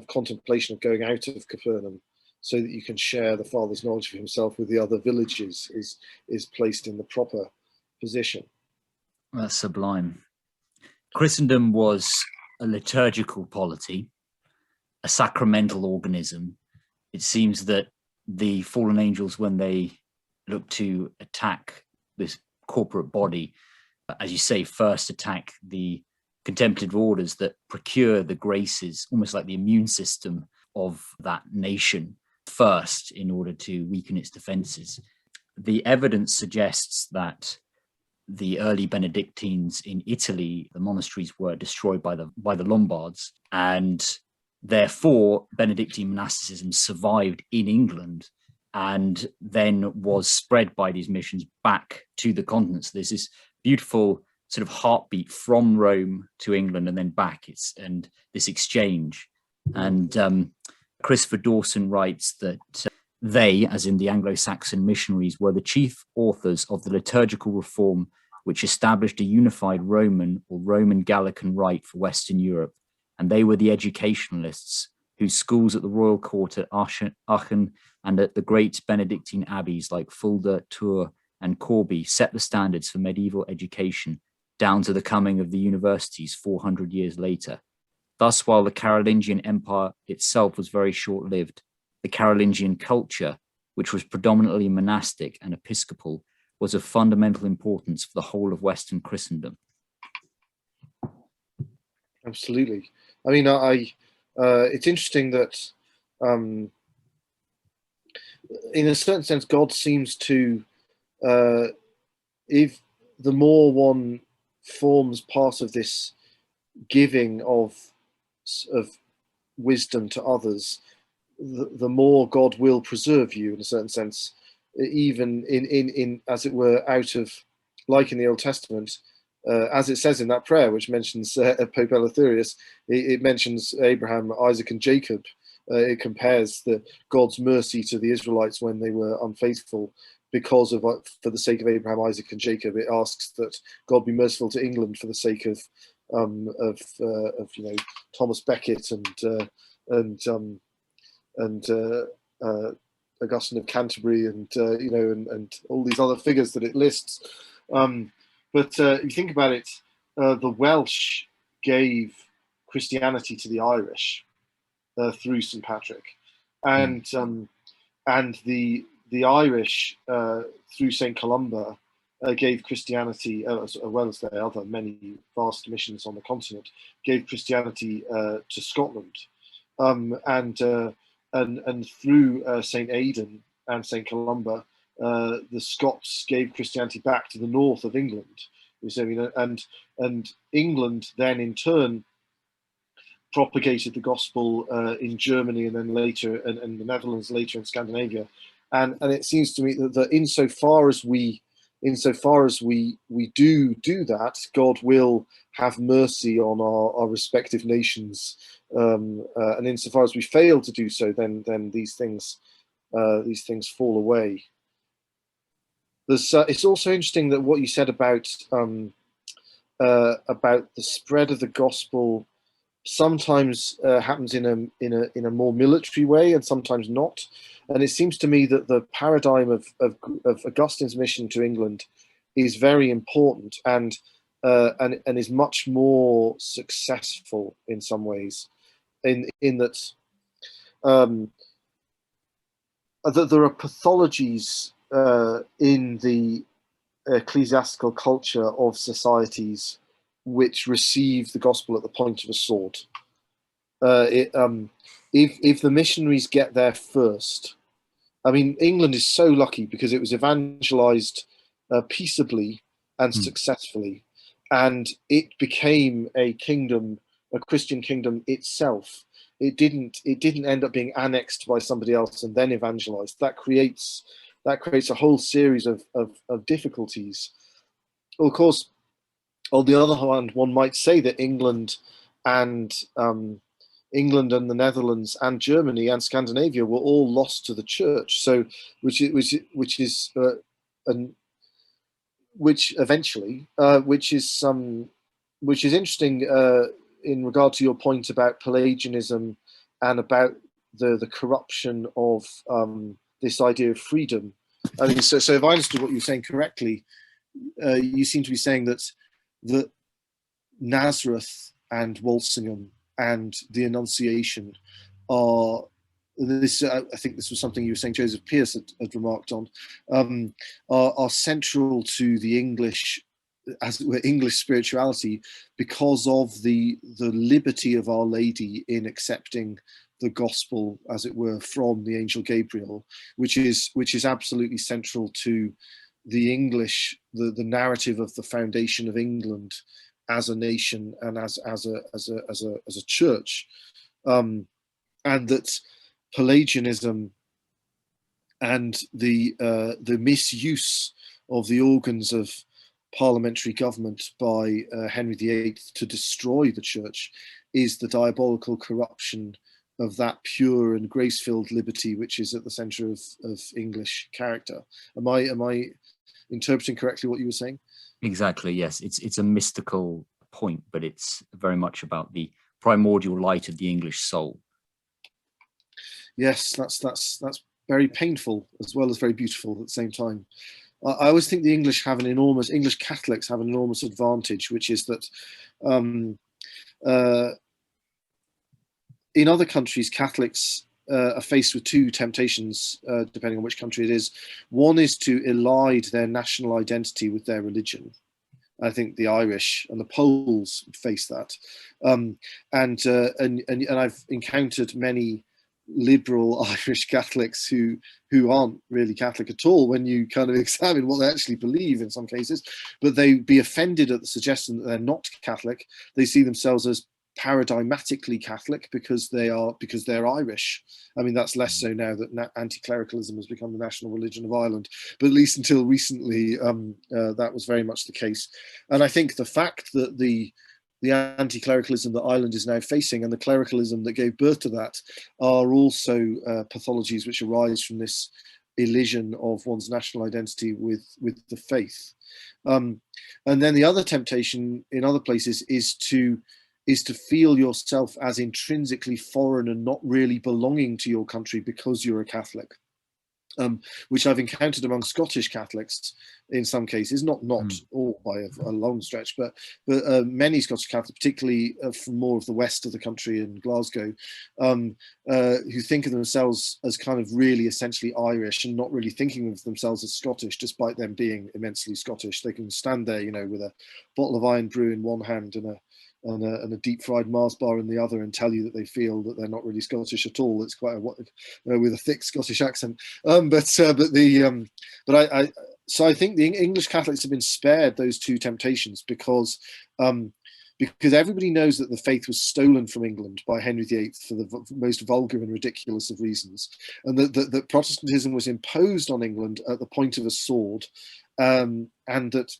contemplation, of going out of Capernaum so that you can share the Father's knowledge of himself with the other villages, is placed in the proper position. That's sublime. Christendom was a liturgical polity, a sacramental organism. It seems that the fallen angels, when they look to attack this corporate body, as you say, first attack the contemplative orders that procure the graces, almost like the immune system of that nation first, in order to weaken its defenses. The evidence suggests that the early Benedictines in Italy, the monasteries were destroyed by the Lombards, and therefore Benedictine monasticism survived in England and then was spread by these missions back to the continent. So there's this beautiful sort of heartbeat from Rome to England and then back. And this exchange. And Christopher Dawson writes that they, as in the Anglo-Saxon missionaries, were the chief authors of the liturgical reform which established a unified Roman or Roman Gallican rite for Western Europe. And they were the educationalists whose schools at the royal court at Aachen and at the great Benedictine abbeys like Fulda, Tours, and Corbie set the standards for medieval education down to the coming of the universities 400 years later. Thus, while the Carolingian Empire itself was very short-lived, the Carolingian culture, which was predominantly monastic and episcopal, was of fundamental importance for the whole of Western Christendom. Absolutely. I mean, it's interesting that, in a certain sense, God seems to, if the more one forms part of this giving of wisdom to others, the more God will preserve you in a certain sense, even in as it were, out of, like in the Old Testament, as it says in that prayer, which mentions Pope Eleutherius, it mentions Abraham, Isaac, and Jacob It compares God's mercy to the Israelites when they were unfaithful because of, for the sake of Abraham, Isaac, and Jacob. It asks that God be merciful to England for the sake of Thomas Becket and Augustine of Canterbury and all these other figures that it lists. But if you think about it, the Welsh gave Christianity to the Irish through St. Patrick, and the Irish through St. Columba gave Christianity, as well as their other many vast missions on the continent, gave Christianity to Scotland, and through St. Aidan and St. Columba, the Scots gave Christianity back to the north of England. And England then in turn propagated the gospel in Germany, and then later and the Netherlands, later in Scandinavia. And it seems to me that insofar as we do that, God will have mercy on our respective nations. And insofar as we fail to do so, then these things fall away. It's also interesting that what you said about the spread of the gospel sometimes happens in a more military way and sometimes not. And it seems to me that the paradigm of Augustine's mission to England is very important and is much more successful in some ways, in that there are pathologies in the ecclesiastical culture of societies which receive the gospel at the point of a sword. If the missionaries get there first, I mean, England is so lucky because it was evangelized peaceably and successfully, and it became a kingdom, a Christian kingdom itself. It didn't end up being annexed by somebody else and then evangelized. That creates a whole series of difficulties. Well, of course, on the other hand, one might say that England and the Netherlands and Germany and Scandinavia were all lost to the church. So, which is interesting in regard to your point about Pelagianism and about the corruption of this idea of freedom. I mean, so if I understood what you were saying correctly, you seem to be saying that Nazareth and Walsingham and the Annunciation are this. I think this was something you were saying Joseph Pearce had remarked on. Are central to the English, as it were, English spirituality because of the liberty of Our Lady in accepting the gospel, as it were, from the angel Gabriel, which is absolutely central to the English, the narrative of the foundation of England as a nation and as a church, and that Pelagianism and the misuse of the organs of parliamentary government by Henry VIII to destroy the church is the diabolical corruption of that pure and grace-filled liberty which is at the centre of English character. Am I interpreting correctly what you were saying? Exactly, yes. It's a mystical point, but it's very much about the primordial light of the English soul. Yes, that's very painful as well as very beautiful at the same time. I always think the English Catholics have an enormous advantage, which is that in other countries, Catholics are faced with two temptations, depending on which country it is. One is to elide their national identity with their religion. I think the Irish and the Poles face that, and I've encountered many liberal Irish Catholics who aren't really Catholic at all when you kind of examine what they actually believe in some cases, but they'd be offended at the suggestion that they're not Catholic. They see themselves as paradigmatically Catholic because they're Irish. I mean, that's less so now that anti-clericalism has become the national religion of Ireland, but at least until recently that was very much the case. And I think the fact that the the anti-clericalism that Ireland is now facing and the clericalism that gave birth to that are also pathologies which arise from this elision of one's national identity with the faith. And then the other temptation in other places is to feel yourself as intrinsically foreign and not really belonging to your country because you're a Catholic. Which I've encountered among Scottish Catholics in some cases, not all by a long stretch, but many Scottish Catholics, particularly from more of the west of the country in Glasgow, who think of themselves as kind of really essentially Irish and not really thinking of themselves as Scottish, despite them being immensely Scottish. They can stand there, you know, with a bottle of iron brew in one hand and a deep fried Mars bar in the other, and tell you that they feel that they're not really Scottish at all. It's quite with a thick Scottish accent. So I think the English Catholics have been spared those two temptations because everybody knows that the faith was stolen from England by Henry VIII for the most vulgar and ridiculous of reasons, and that Protestantism was imposed on England at the point of a sword, and that.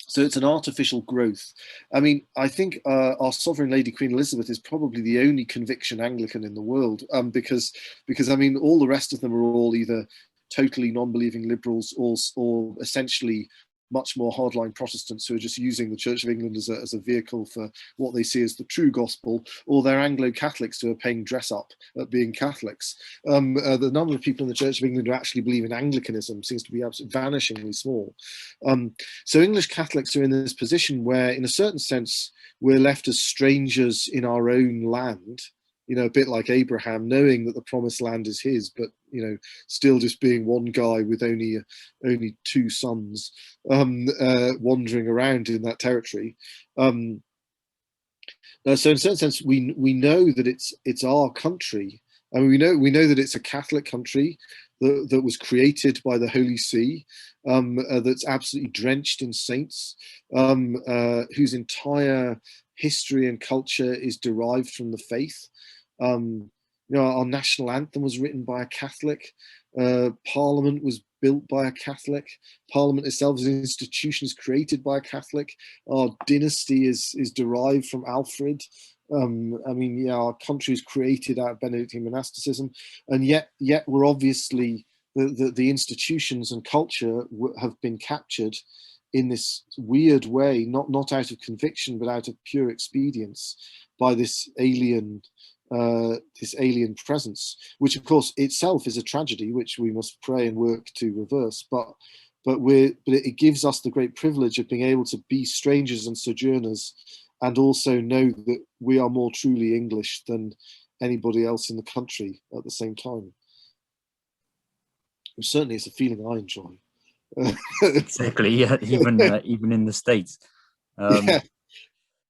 So it's an artificial growth. I mean, I think our sovereign lady, Queen Elizabeth, is probably the only conviction Anglican in the world, because I mean, all the rest of them are all either totally non-believing liberals or essentially much more hardline Protestants who are just using the Church of England as a vehicle for what they see as the true gospel, or they're Anglo-Catholics who are paying dress up at being Catholics. The number of people in the Church of England who actually believe in Anglicanism seems to be absolutely vanishingly small. So English Catholics are in this position where, in a certain sense, we're left as strangers in our own land, you know, a bit like Abraham, knowing that the promised land is his, but, you know, still just being one guy with only two sons, wandering around in that territory. So in a certain sense, we know that it's our country. I mean, we know that it's a Catholic country that was created by the Holy See, that's absolutely drenched in saints, whose entire history and culture is derived from the faith. You know, our national anthem was written by a Catholic. Parliament was built by a Catholic. Parliament itself as an institution is created by a Catholic. Our dynasty is derived from Alfred. I mean, yeah, our country is created out of Benedictine monasticism, and yet we're obviously the institutions and culture have been captured in this weird way, not out of conviction but out of pure expedience, by this alien presence, which of course itself is a tragedy which we must pray and work to reverse, but it gives us the great privilege of being able to be strangers and sojourners, and also know that we are more truly English than anybody else in the country at the same time. Certainly it's a feeling I enjoy. Exactly, yeah, even in the States. Yeah.